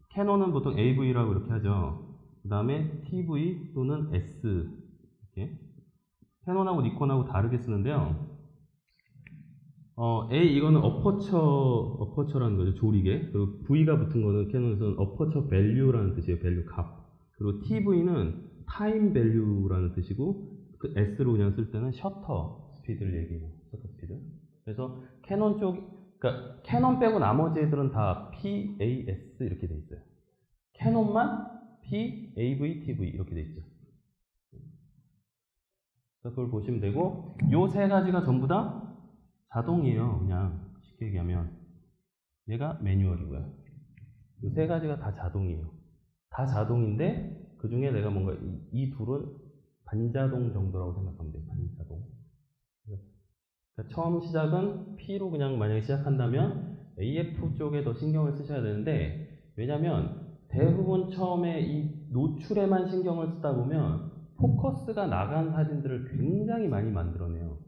캐논은 보통 AV라고 이렇게 하죠. 그 다음에 TV 또는 S 이렇게 캐논하고 니콘하고 다르게 쓰는데요. 이거는 어퍼처라는 거죠. 조리개. 그리고 V가 붙은 거는 캐논에서는 어퍼처 밸류라는 뜻이에요. 밸류 값. 그리고 TV는 타임 밸류라는 뜻이고 그 S로 그냥 쓸 때는 셔터 스피드를 얘기해요. 셔터 스피드. 그래서 그러니까 캐논 빼고 나머지 애들은 다 PAS 이렇게 돼 있어요. 캐논만 PAV, TV 이렇게 돼 있죠. 그걸 보시면 되고 요 세 가지가 전부 다 자동이에요. 그냥 쉽게 얘기하면 얘가 매뉴얼이고요. 요 세 가지가 다 자동이에요. 다 자동인데 그 중에 내가 뭔가 이 둘은 반자동 정도라고 생각하면 돼요. 반자동. 그러니까 처음 시작은 P로 그냥 만약에 시작한다면 AF 쪽에 더 신경을 쓰셔야 되는데 왜냐면 대부분 처음에 이 노출에만 신경을 쓰다 보면 포커스가 나간 사진들을 굉장히 많이 만들어내요.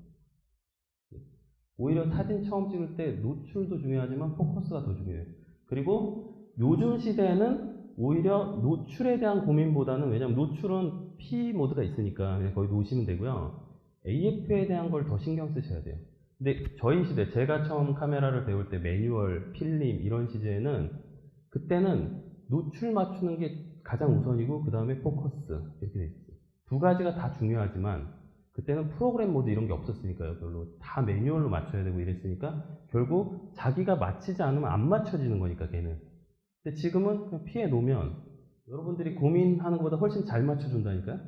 오히려 사진 처음 찍을 때 노출도 중요하지만 포커스가 더 중요해요. 그리고 요즘 시대에는 오히려 노출에 대한 고민보다는 왜냐면 노출은 P 모드가 있으니까 그냥 거기 놓으시면 되고요. AF에 대한 걸 더 신경 쓰셔야 돼요. 근데 저희 시대, 제가 처음 카메라를 배울 때 매뉴얼, 필름 이런 시대에는 그때는 노출 맞추는 게 가장 우선이고 그 다음에 포커스 이렇게 돼 있어요. 두 가지가 다 중요하지만 그때는 프로그램 모드 이런 게 없었으니까요. 별로 다 매뉴얼로 맞춰야 되고 이랬으니까 결국 자기가 맞히지 않으면 안 맞춰지는 거니까 걔는. 근데 지금은 그냥 피해 놓으면 여러분들이 고민하는 것보다 훨씬 잘 맞춰준다니까요.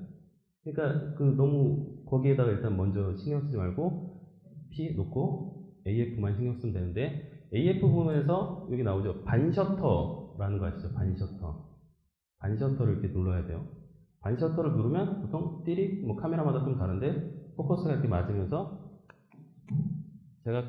그러니까 너무 거기에다가 일단 먼저 신경 쓰지 말고 P 놓고 AF만 신경 쓰면 되는데 AF 부분에서 여기 나오죠. 반셔터라는 거 아시죠? 반셔터를 이렇게 눌러야 돼요. 반셔터를 누르면 보통 띠릭 카메라마다 좀 다른데 포커스가 이렇게 맞으면서 제가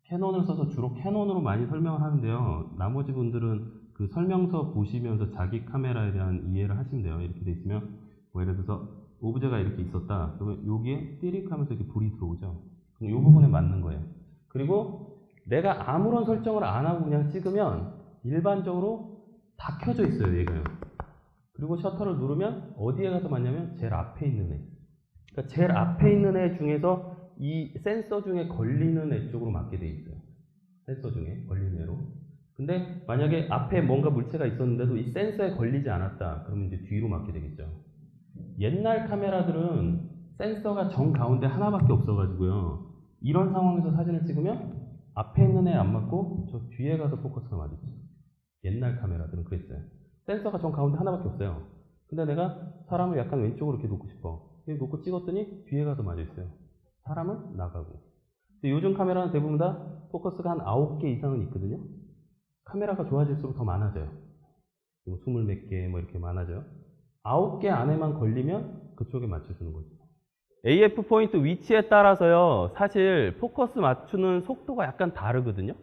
캐논을 써서 주로 캐논으로 많이 설명을 하는데요. 나머지 분들은 그 설명서 보시면서 자기 카메라에 대한 이해를 하시면 돼요. 이렇게 돼 있으면 뭐 예를 들어서 오브제가 이렇게 있었다. 그러면 여기에 띠릭 하면서 이렇게 불이 들어오죠. 그럼 이 부분에 맞는 거예요. 그리고 내가 아무런 설정을 안 하고 그냥 찍으면 일반적으로 다 켜져 있어요. 얘가요. 그리고 셔터를 누르면 어디에 가서 맞냐면 제일 앞에 있는 애. 그러니까 제일 앞에 있는 애 중에서 이 센서 중에 걸리는 애 쪽으로 맞게 돼 있어요. 센서 중에 걸리는 애로. 근데 만약에 앞에 뭔가 물체가 있었는데도 이 센서에 걸리지 않았다. 그러면 이제 뒤로 맞게 되겠죠. 옛날 카메라들은 센서가 정 가운데 하나밖에 없어가지고요. 이런 상황에서 사진을 찍으면 앞에 있는 애 안 맞고 저 뒤에 가서 포커스가 맞았죠. 옛날 카메라들은 그랬어요. 센서가 전 가운데 하나밖에 없어요. 근데 내가 사람을 약간 왼쪽으로 이렇게 놓고 싶어. 이렇게 놓고 찍었더니 뒤에 가서 맞아 있어요. 사람은 나가고. 근데 요즘 카메라는 대부분 다 포커스가 한 9개 이상은 있거든요. 카메라가 좋아질수록 더 많아져요. 20몇 개 뭐 이렇게 많아져요. 9개 안에만 걸리면 그쪽에 맞춰주는 거죠. AF 포인트 위치에 따라서요, 사실 포커스 맞추는 속도가 약간 다르거든요.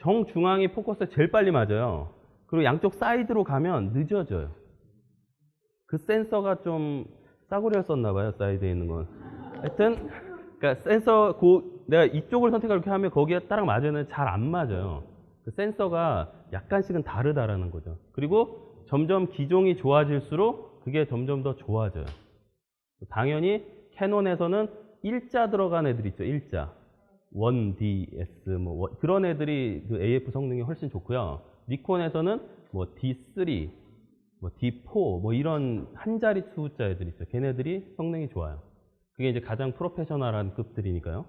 정중앙이 포커스에 제일 빨리 맞아요. 그리고 양쪽 사이드로 가면 늦어져요. 그 센서가 좀 싸구려를 썼나봐요, 사이드에 있는 건. 하여튼, 그러니까 센서, 내가 이쪽을 선택을 이렇게 하면 거기에 따라 맞으면 잘 안 맞아요. 그 센서가 약간씩은 다르다라는 거죠. 그리고 점점 기종이 좋아질수록 그게 점점 더 좋아져요. 당연히 캐논에서는 일자 들어간 애들 있죠, 일자. 1DS, 뭐, 그런 애들이 그 AF 성능이 훨씬 좋고요. 니콘에서는 뭐 D3, 뭐 D4, 뭐 이런 한 자리 숫자 애들이 있어요. 걔네들이 성능이 좋아요. 그게 이제 가장 프로페셔널한 급들이니까요.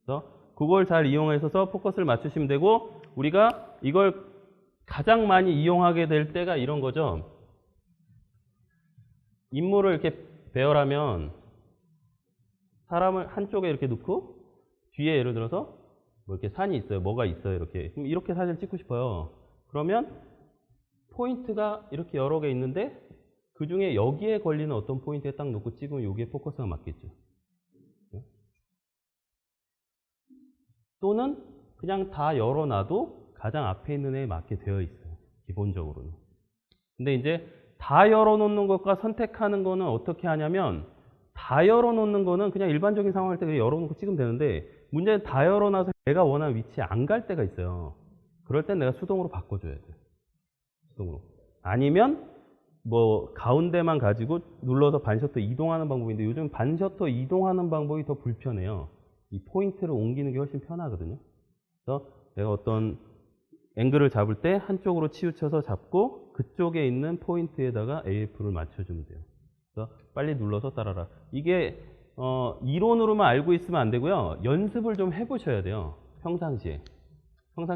그래서 그걸 잘 이용해서 포커스를 맞추시면 되고, 우리가 이걸 가장 많이 이용하게 될 때가 이런 거죠. 인물을 이렇게 배열하면 사람을 한쪽에 이렇게 놓고 뒤에 예를 들어서 뭐 이렇게 산이 있어요. 뭐가 있어요. 이렇게 사진을 찍고 싶어요. 그러면 포인트가 이렇게 여러 개 있는데 그 중에 여기에 걸리는 어떤 포인트에 딱 놓고 찍으면 여기에 포커스가 맞겠죠. 또는 그냥 다 열어놔도 가장 앞에 있는 애에 맞게 되어 있어요. 기본적으로는. 근데 이제 다 열어놓는 것과 선택하는 거는 어떻게 하냐면, 다 열어놓는 거는 그냥 일반적인 상황일 때 그냥 열어놓고 찍으면 되는데, 문제는 다 열어놔서 내가 원하는 위치에 안 갈 때가 있어요. 그럴 땐 내가 수동으로 바꿔줘야 돼요. 수동으로. 아니면 뭐 가운데만 가지고 눌러서 반셔터 이동하는 방법인데, 요즘 반셔터 이동하는 방법이 더 불편해요. 이 포인트를 옮기는 게 훨씬 편하거든요. 그래서 내가 어떤 앵글을 잡을 때 한쪽으로 치우쳐서 잡고 그쪽에 있는 포인트에다가 AF를 맞춰주면 돼요. 그래서 빨리 눌러서 따라라. 이게 이론으로만 알고 있으면 안 되고요. 연습을 좀 해보셔야 돼요. 평상시에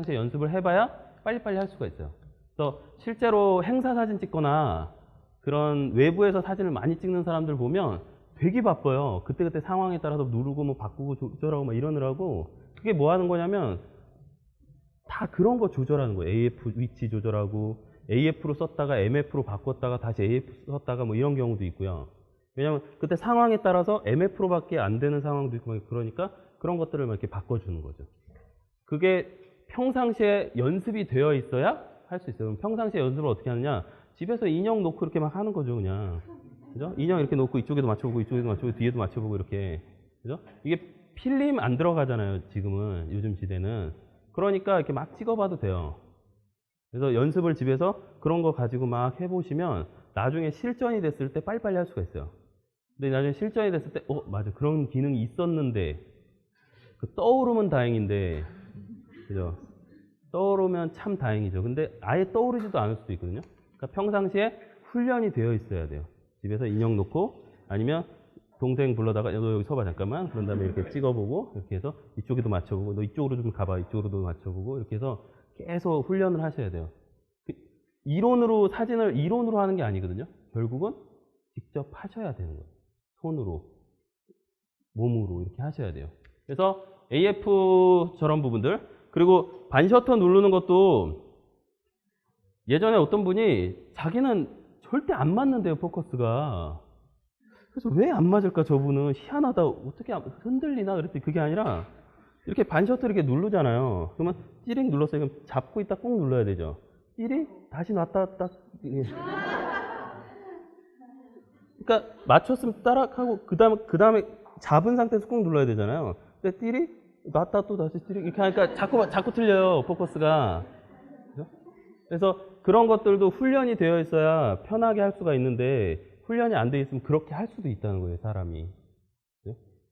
연습을 해봐야 빨리빨리 할 수가 있어요. 그래서 실제로 행사 사진 찍거나 그런 외부에서 사진을 많이 찍는 사람들 보면 되게 바빠요. 그때그때 상황에 따라서 누르고 뭐 바꾸고 조절하고 막 이러느라고. 그게 뭐 하는 거냐면 다 그런 거 조절하는 거예요. AF 위치 조절하고 AF로 썼다가 MF로 바꿨다가 다시 AF 썼다가 뭐 이런 경우도 있고요. 왜냐면 그때 상황에 따라서 MF로밖에 안 되는 상황도 있고 그러니까 그런 것들을 막 이렇게 바꿔주는 거죠. 그게 평상시에 연습이 되어 있어야 할 수 있어요. 그럼 평상시에 연습을 어떻게 하느냐? 집에서 인형 놓고 이렇게 막 하는 거죠, 그냥. 그죠? 인형 이렇게 놓고 이쪽에도 맞춰보고 이쪽에도 맞춰보고 뒤에도 맞춰보고 이렇게. 그죠? 이게 필름 안 들어가잖아요, 지금은. 요즘 시대는. 그러니까 이렇게 막 찍어봐도 돼요. 그래서 연습을 집에서 그런 거 가지고 막 해보시면 나중에 실전이 됐을 때 빨리빨리 할 수가 있어요. 근데 나중에 실전이 됐을 때, 맞아. 그런 기능이 있었는데, 떠오르면 다행인데, 그죠? 떠오르면 참 다행이죠. 근데 아예 떠오르지도 않을 수도 있거든요. 그러니까 평상시에 훈련이 되어 있어야 돼요. 집에서 인형 놓고, 아니면 동생 불러다가, 너 여기 서봐, 잠깐만. 그런 다음에 이렇게 찍어보고, 이렇게 해서 이쪽에도 맞춰보고, 너 이쪽으로 좀 가봐. 이쪽으로도 맞춰보고, 이렇게 해서 계속 훈련을 하셔야 돼요. 사진을 이론으로 하는 게 아니거든요. 결국은 직접 하셔야 되는 거예요. 손으로, 몸으로 이렇게 하셔야 돼요. 그래서 AF 저런 부분들, 그리고 반셔터 누르는 것도 예전에 어떤 분이 자기는 절대 안 맞는데요, 포커스가. 그래서 왜 안 맞을까, 저분은. 희한하다. 어떻게 흔들리나? 그랬더니 그게 아니라 이렇게 반셔터 이렇게 누르잖아요. 그러면 찌링 눌렀어요. 그럼 잡고 있다 꾹 눌러야 되죠. 찌링? 다시 놨다 딱. 그러니까 맞췄으면 따라하고 그 다음에 잡은 상태에서 꾹 눌러야 되잖아요. 근데 띠리? 놨다 또 다시 띠리? 이렇게 하니까 자꾸 틀려요, 포커스가. 그래서 그런 것들도 훈련이 되어 있어야 편하게 할 수가 있는데, 훈련이 안 돼 있으면 그렇게 할 수도 있다는 거예요, 사람이.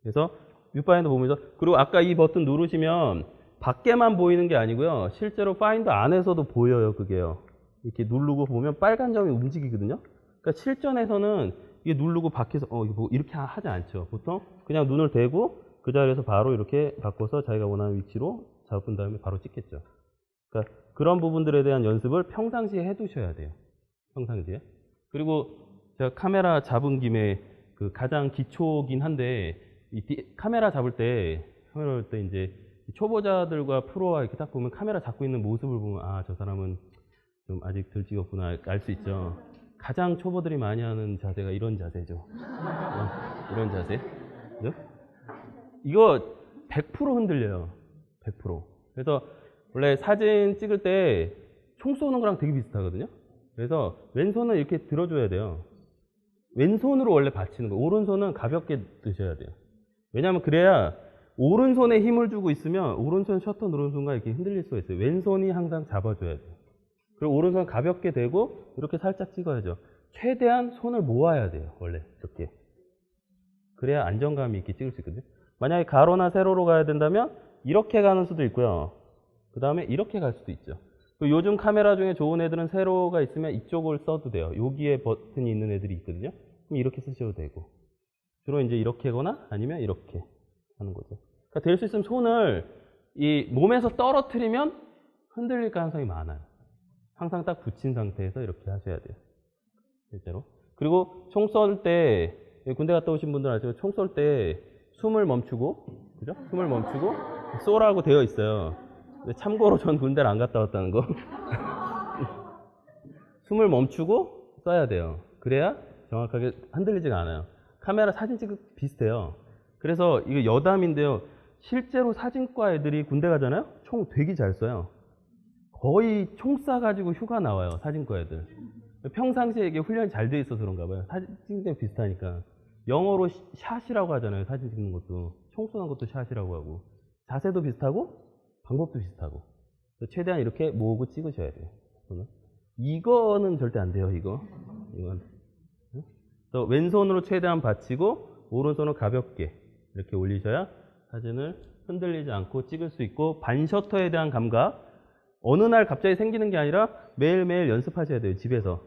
그래서 뷰파인더 보면서, 그리고 아까 이 버튼 누르시면 밖에만 보이는 게 아니고요, 실제로 파인더 안에서도 보여요, 그게요. 이렇게 누르고 보면 빨간 점이 움직이거든요. 그러니까 실전에서는 이게 누르고 밖에서 이거 뭐 이렇게 하지 않죠. 보통 그냥 눈을 대고 그 자리에서 바로 이렇게 바꿔서 자기가 원하는 위치로 잡은 다음에 바로 찍겠죠. 그러니까 그런 부분들에 대한 연습을 평상시에 해두셔야 돼요. 평상시에. 그리고 제가 카메라 잡은 김에 그 가장 기초긴 한데 카메라 잡을 때 이제 초보자들과 프로와 이렇게 딱 보면 카메라 잡고 있는 모습을 보면 아, 저 사람은 좀 아직 덜 찍었구나 알 수 있죠. 가장 초보들이 많이 하는 자세가 이런 자세죠. 이런 자세. 그죠? 이거 100% 흔들려요. 100%. 그래서 원래 사진 찍을 때 총 쏘는 거랑 되게 비슷하거든요. 그래서 왼손은 이렇게 들어줘야 돼요. 왼손으로 원래 받치는 거예요. 오른손은 가볍게 드셔야 돼요. 왜냐하면 그래야 오른손에 힘을 주고 있으면 오른손 셔터 누르는 순간 이렇게 흔들릴 수가 있어요. 왼손이 항상 잡아줘야 돼요. 그리고 오른손 가볍게 대고 이렇게 살짝 찍어야죠. 최대한 손을 모아야 돼요. 원래 이렇게. 그래야 안정감이 있게 찍을 수 있거든요. 만약에 가로나 세로로 가야 된다면 이렇게 가는 수도 있고요. 그 다음에 이렇게 갈 수도 있죠. 요즘 카메라 중에 좋은 애들은 세로가 있으면 이쪽을 써도 돼요. 여기에 버튼이 있는 애들이 있거든요. 그럼 이렇게 쓰셔도 되고. 주로 이제 이렇게 하거나 아니면 이렇게 하는 거죠. 그러니까 될 수 있으면 손을 이 몸에서 떨어뜨리면 흔들릴 가능성이 많아요. 항상 딱 붙인 상태에서 이렇게 하셔야 돼요. 실제로. 그리고 총 쏠 때, 군대 갔다 오신 분들 아시죠? 총 쏠 때 숨을 멈추고, 그죠? 숨을 멈추고 쏘라고 되어 있어요. 근데 참고로 전 군대를 안 갔다 왔다는 거. 숨을 멈추고 쏴야 돼요. 그래야 정확하게 흔들리지가 않아요. 카메라 사진 찍을 비슷해요. 그래서 이거 여담인데요. 실제로 사진과 애들이 군대 가잖아요. 총 되게 잘 쏴요. 거의 총 쏴가지고 휴가 나와요. 사진과 애들. 평상시에 이게 훈련이 잘 돼 있어서 그런가 봐요. 사진 찍는 때 비슷하니까. 영어로 샷이라고 하잖아요. 사진 찍는 것도. 총 쏘는 것도 샷이라고 하고. 자세도 비슷하고 방법도 비슷하고. 최대한 이렇게 모으고 찍으셔야 돼요. 이거는 절대 안 돼요. 이건. 또 왼손으로 최대한 받치고 오른손을 가볍게 이렇게 올리셔야 사진을 흔들리지 않고 찍을 수 있고, 반셔터에 대한 감각, 어느 날 갑자기 생기는 게 아니라 매일매일 연습하셔야 돼요. 집에서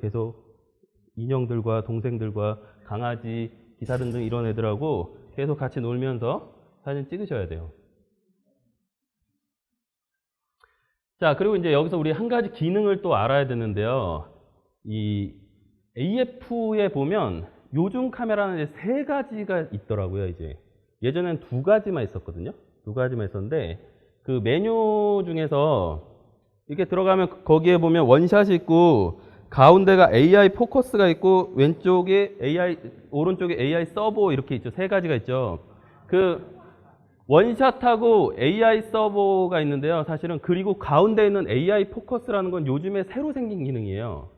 계속 인형들과 동생들과 강아지, 기사 등등 이런 애들하고 계속 같이 놀면서 사진 찍으셔야 돼요. 자, 그리고 이제 여기서 우리 한 가지 기능을 또 알아야 되는데요. 이 AF에 보면 요즘 카메라는 이제 3가지가 있더라고요. 이제 예전엔 2가지만 있었거든요. 2가지만 있었는데 그 메뉴 중에서 이렇게 들어가면 거기에 보면 원샷이 있고 가운데가 AI 포커스가 있고 왼쪽에 AI, 오른쪽에 AI 서버 이렇게 있죠. 3가지가 있죠. 그 원샷하고 AI 서버가 있는데요. 사실은 그리고 가운데 있는 AI 포커스라는 건 요즘에 새로 생긴 기능이에요.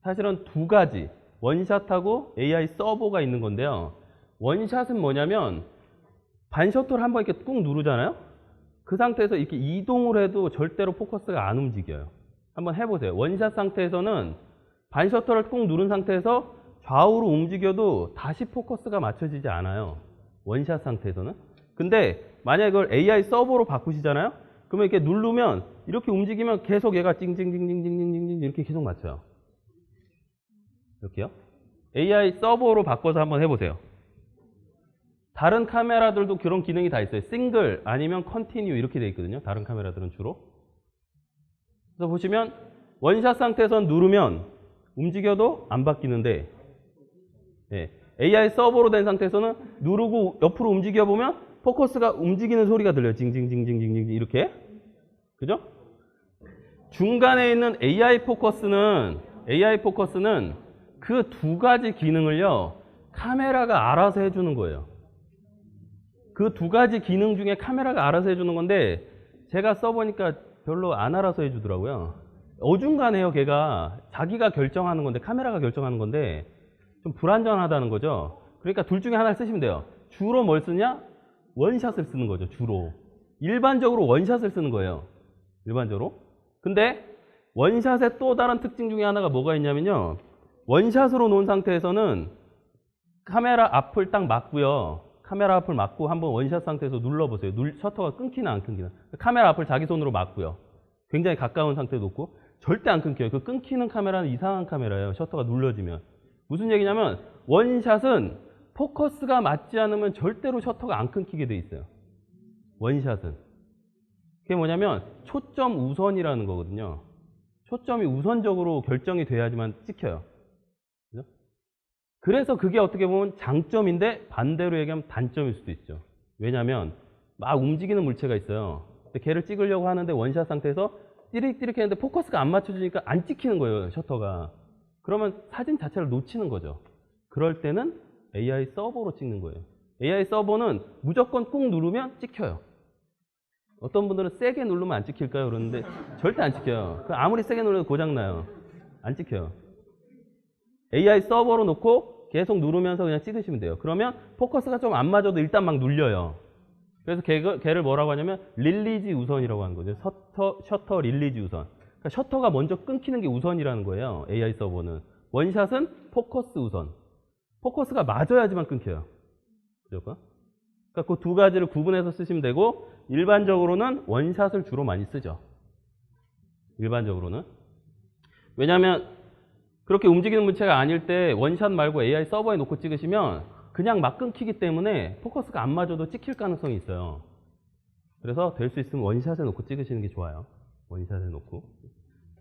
사실은 2가지, 원샷하고 AI 서버가 있는 건데요. 원샷은 뭐냐면 반셔터를 한번 이렇게 꾹 누르잖아요. 그 상태에서 이렇게 이동을 해도 절대로 포커스가 안 움직여요. 한번 해보세요. 원샷 상태에서는 반셔터를 꾹 누른 상태에서 좌우로 움직여도 다시 포커스가 맞춰지지 않아요. 원샷 상태에서는. 근데 만약에 그걸 AI 서버로 바꾸시잖아요. 그러면 이렇게 누르면 이렇게 움직이면 계속 얘가 찡찡찡찡찡찡찡 이렇게 계속 맞춰요. 이렇게요. AI 서버로 바꿔서 한번 해보세요. 다른 카메라들도 그런 기능이 다 있어요. 싱글 아니면 컨티뉴 이렇게 돼 있거든요. 다른 카메라들은 주로. 그래서 보시면 원샷 상태에선 누르면 움직여도 안 바뀌는데, 네, AI 서버로 된 상태에서는 누르고 옆으로 움직여 보면 포커스가 움직이는 소리가 들려요. 징징징징징징 이렇게. 그죠? 중간에 있는 AI 포커스는 그 2가지 기능을요, 카메라가 알아서 해주는 거예요. 그 2가지 기능 중에 카메라가 알아서 해주는 건데, 제가 써보니까 별로 안 알아서 해주더라고요. 어중간해요. 걔가 자기가 결정하는 건데, 카메라가 결정하는 건데 좀 불안전하다는 거죠. 그러니까 둘 중에 하나를 쓰시면 돼요. 주로 뭘 쓰냐? 원샷을 쓰는 거죠. 주로. 일반적으로 원샷을 쓰는 거예요. 일반적으로. 근데 원샷의 또 다른 특징 중에 하나가 뭐가 있냐면요. 원샷으로 놓은 상태에서는 카메라 앞을 딱 막고요. 카메라 앞을 막고 한번 원샷 상태에서 눌러보세요. 셔터가 끊기나 안 끊기나. 카메라 앞을 자기 손으로 막고요. 굉장히 가까운 상태에 놓고 절대 안 끊겨요. 그 끊기는 카메라는 이상한 카메라예요. 셔터가 눌러지면. 무슨 얘기냐면 원샷은 포커스가 맞지 않으면 절대로 셔터가 안 끊기게 돼 있어요. 원샷은. 그게 뭐냐면 초점 우선이라는 거거든요. 초점이 우선적으로 결정이 돼야지만 찍혀요. 그죠? 그래서 그게 어떻게 보면 장점인데 반대로 얘기하면 단점일 수도 있죠. 왜냐하면 막 움직이는 물체가 있어요. 근데 걔를 찍으려고 하는데 원샷 상태에서 띠릭띠릭 했는데 포커스가 안 맞춰지니까 안 찍히는 거예요, 셔터가. 그러면 사진 자체를 놓치는 거죠. 그럴 때는 AI 서버로 찍는 거예요. AI 서버는 무조건 꾹 누르면 찍혀요. 어떤 분들은 세게 누르면 안 찍힐까요? 그러는데 절대 안 찍혀요. 아무리 세게 누르도 고장나요. 안 찍혀요. AI 서버로 놓고 계속 누르면서 그냥 찍으시면 돼요. 그러면 포커스가 좀 안 맞아도 일단 막 눌려요. 그래서 걔를 뭐라고 하냐면 릴리즈 우선이라고 하는 거죠. 셔터 릴리즈 우선. 그러니까 셔터가 먼저 끊기는 게 우선이라는 거예요. AI 서버는. 원샷은 포커스 우선. 포커스가 맞아야지만 끊겨요. 그죠? 그러니까 그 두 가지를 구분해서 쓰시면 되고 일반적으로는 원샷을 주로 많이 쓰죠. 일반적으로는. 왜냐하면 그렇게 움직이는 물체가 아닐 때 원샷 말고 AI 서버에 놓고 찍으시면 그냥 막 끊기기 때문에 포커스가 안 맞아도 찍힐 가능성이 있어요. 그래서 될 수 있으면 원샷에 놓고 찍으시는 게 좋아요. 원샷에 놓고.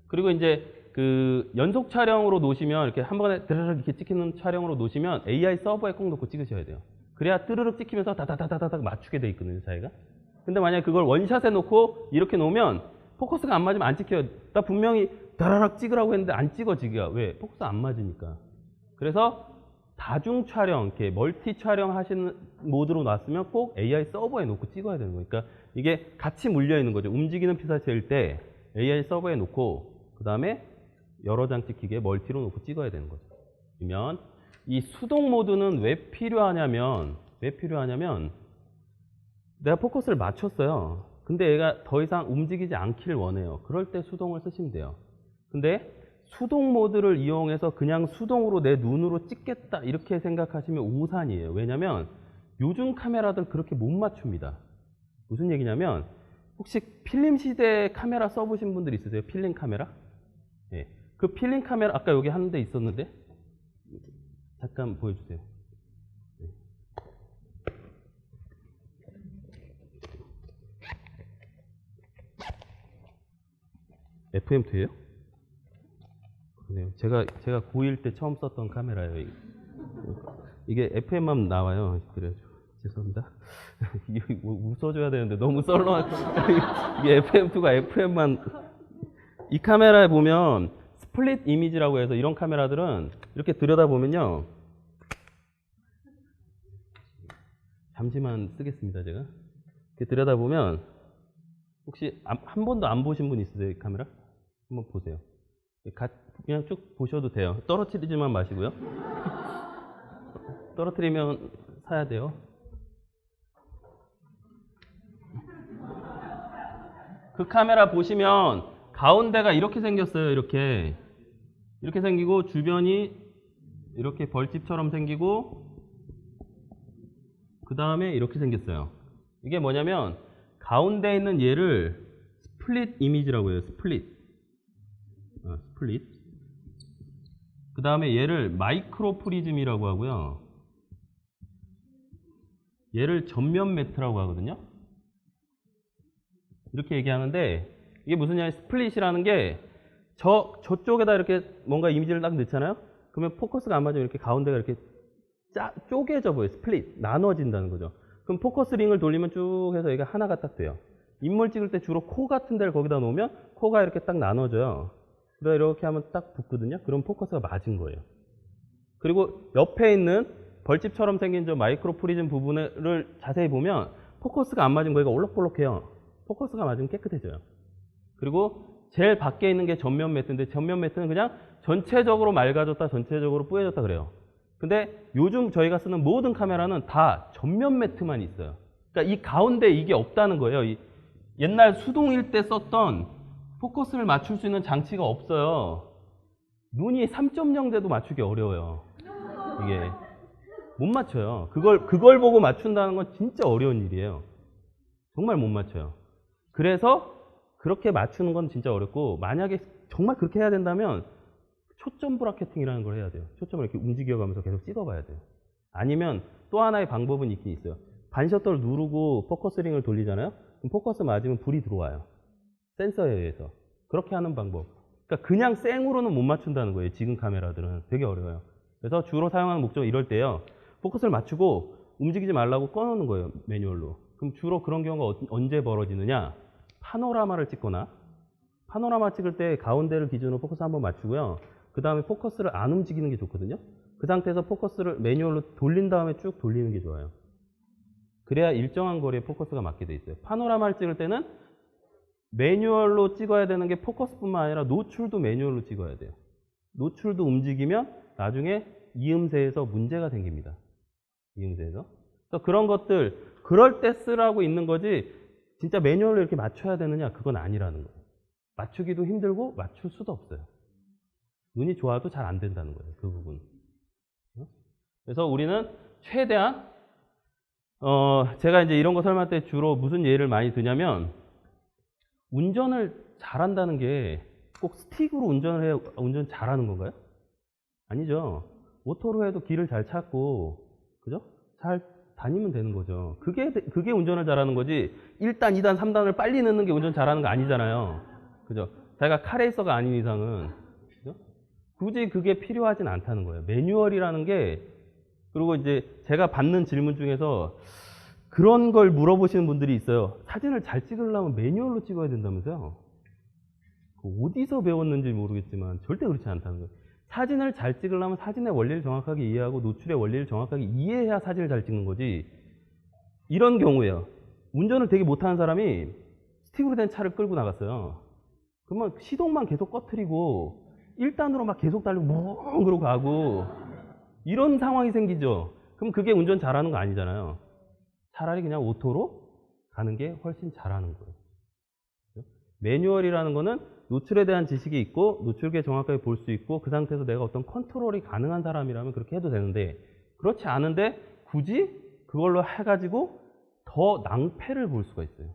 그리고 이제 그 연속 촬영으로 놓으시면 이렇게 한 번에 드르륵 이렇게 찍히는 촬영으로 놓으시면 AI 서버에 꼭 놓고 찍으셔야 돼요. 그래야 뜨르륵 찍히면서 다다다다닥 맞추게 돼 있거든요, 자기가. 근데 만약에 그걸 원샷에 놓고 이렇게 놓으면 포커스가 안 맞으면 안 찍혀요. 나 분명히 다라락 찍으라고 했는데 안 찍어지기가. 왜? 포커스 안 맞으니까. 그래서 다중 촬영, 이렇게 멀티 촬영 하시는 모드로 놨으면 꼭 AI 서버에 놓고 찍어야 되는 거예요. 그러니까 이게 같이 물려 있는 거죠. 움직이는 피사체일 때 AI 서버에 놓고 그 다음에 여러 장 찍히게 멀티로 놓고 찍어야 되는 거죠. 그러면 이 수동 모드는 왜 필요하냐면 내가 포커스를 맞췄어요. 근데 얘가 더 이상 움직이지 않기를 원해요. 그럴 때 수동을 쓰시면 돼요. 근데 수동 모드를 이용해서 그냥 수동으로 내 눈으로 찍겠다 이렇게 생각하시면 오산이에요. 왜냐면 요즘 카메라들 그렇게 못 맞춥니다. 무슨 얘기냐면 혹시 필름 시대 카메라 써보신 분들 있으세요? 필름 카메라? 네. 그 필름 카메라 아까 여기 한 대 있었는데 잠깐 보여주세요. 네. FM2예요? 그러네요. 제가 고1 때 처음 썼던 카메라예요. 이게 FM만 나와요. 그래요. 죄송합니다. 이게 웃어줘야 되는데 너무 썰렁한 이게 FM2가 FM만. 이 카메라에 보면 스플릿 이미지라고 해서 이런 카메라들은 이렇게 들여다보면요. 잠시만 쓰겠습니다, 제가. 이렇게 들여다보면 혹시 한 번도 안 보신 분 있으세요, 이 카메라? 한번 보세요. 그냥 쭉 보셔도 돼요. 떨어뜨리지만 마시고요. 떨어뜨리면 사야 돼요. 그 카메라 보시면 가운데가 이렇게 생겼어요. 이렇게 생기고 주변이 이렇게 벌집처럼 생기고 그 다음에 이렇게 생겼어요. 이게 뭐냐면 가운데 있는 얘를 스플릿 이미지라고 해요. 스플릿. 그 다음에 얘를 마이크로 프리즘이라고 하고요. 얘를 전면 매트라고 하거든요. 이렇게 얘기하는데 이게 무슨 얘기냐, 스플릿이라는 게 저쪽에다 이렇게 뭔가 이미지를 딱 넣잖아요. 그러면 포커스가 안 맞으면 이렇게 가운데가 이렇게 쪼개져 보여요. 스플릿, 나눠진다는 거죠. 그럼 포커스 링을 돌리면 쭉 해서 얘가 하나가 딱 돼요. 인물 찍을 때 주로 코 같은 데를 거기다 놓으면 코가 이렇게 딱 나눠져요. 그래서 이렇게 하면 딱 붙거든요. 그럼 포커스가 맞은 거예요. 그리고 옆에 있는 벌집처럼 생긴 저 마이크로 프리즘 부분을 자세히 보면 포커스가 안 맞은 거가 올록볼록해요. 포커스가 맞으면 깨끗해져요. 그리고 제일 밖에 있는 게 전면 매트인데 전면 매트는 그냥 전체적으로 맑아졌다, 전체적으로 뿌얘졌다 그래요. 근데 요즘 저희가 쓰는 모든 카메라는 다 전면 매트만 있어요. 그러니까 이 가운데 이게 없다는 거예요. 옛날 수동일 때 썼던 포커스를 맞출 수 있는 장치가 없어요. 눈이 3.0대도 맞추기 어려워요. 이게 못 맞춰요. 그걸 보고 맞춘다는 건 진짜 어려운 일이에요. 정말 못 맞춰요. 그래서 그렇게 맞추는 건 진짜 어렵고, 만약에 정말 그렇게 해야 된다면 초점 브라켓팅이라는 걸 해야 돼요. 초점을 이렇게 움직여가면서 계속 찍어봐야 돼요. 아니면 또 하나의 방법은 있긴 있어요. 반셔터를 누르고 포커스링을 돌리잖아요. 그럼 포커스 맞으면 불이 들어와요. 센서에 의해서. 그렇게 하는 방법. 그러니까 그냥 생으로는 못 맞춘다는 거예요. 지금 카메라들은 되게 어려워요. 그래서 주로 사용하는 목적은 이럴 때요. 포커스를 맞추고 움직이지 말라고 꺼놓는 거예요. 매뉴얼로. 그럼 주로 그런 경우가 언제 벌어지느냐. 파노라마를 찍거나 파노라마 찍을 때 가운데를 기준으로 포커스 한번 맞추고요. 그 다음에 포커스를 안 움직이는 게 좋거든요. 그 상태에서 포커스를 매뉴얼로 돌린 다음에 쭉 돌리는 게 좋아요. 그래야 일정한 거리에 포커스가 맞게 돼 있어요. 파노라마를 찍을 때는 매뉴얼로 찍어야 되는 게 포커스뿐만 아니라 노출도 매뉴얼로 찍어야 돼요. 노출도 움직이면 나중에 이음새에서 문제가 생깁니다. 이음새에서. 그래서 그런 것들 그럴 때 쓰라고 있는 거지 진짜 매뉴얼로 이렇게 맞춰야 되느냐 그건 아니라는 거예요. 맞추기도 힘들고 맞출 수도 없어요. 눈이 좋아도 잘 안 된다는 거예요. 그 부분. 그래서 우리는 최대한 제가 이제 이런 거 설명할 때 주로 무슨 예를 많이 드냐면 운전을 잘한다는 게 꼭 스틱으로 운전을 해야 운전 잘하는 건가요? 아니죠. 오토로 해도 길을 잘 찾고 그죠? 잘 다니면 되는 거죠. 그게 운전을 잘하는 거지 1단, 2단, 3단을 빨리 넣는 게 운전 잘하는 거 아니잖아요. 그죠? 자기가 카레이서가 아닌 이상은 그죠? 굳이 그게 필요하진 않다는 거예요. 매뉴얼이라는 게 그리고 이제 제가 받는 질문 중에서 그런 걸 물어보시는 분들이 있어요. 사진을 잘 찍으려면 매뉴얼로 찍어야 된다면서요. 어디서 배웠는지 모르겠지만 절대 그렇지 않다는 거예요. 사진을 잘 찍으려면 사진의 원리를 정확하게 이해하고 노출의 원리를 정확하게 이해해야 사진을 잘 찍는 거지. 이런 경우에요. 운전을 되게 못하는 사람이 스틱으로 된 차를 끌고 나갔어요. 그러면 시동만 계속 꺼트리고 1단으로 막 계속 달리고 멍 그러고 가고 이런 상황이 생기죠. 그럼 그게 운전 잘하는 거 아니잖아요. 차라리 그냥 오토로 가는 게 훨씬 잘하는 거예요. 매뉴얼이라는 거는 노출에 대한 지식이 있고 노출계 정확하게 볼 수 있고 그 상태에서 내가 어떤 컨트롤이 가능한 사람이라면 그렇게 해도 되는데 그렇지 않은데 굳이 그걸로 해가지고 더 낭패를 볼 수가 있어요.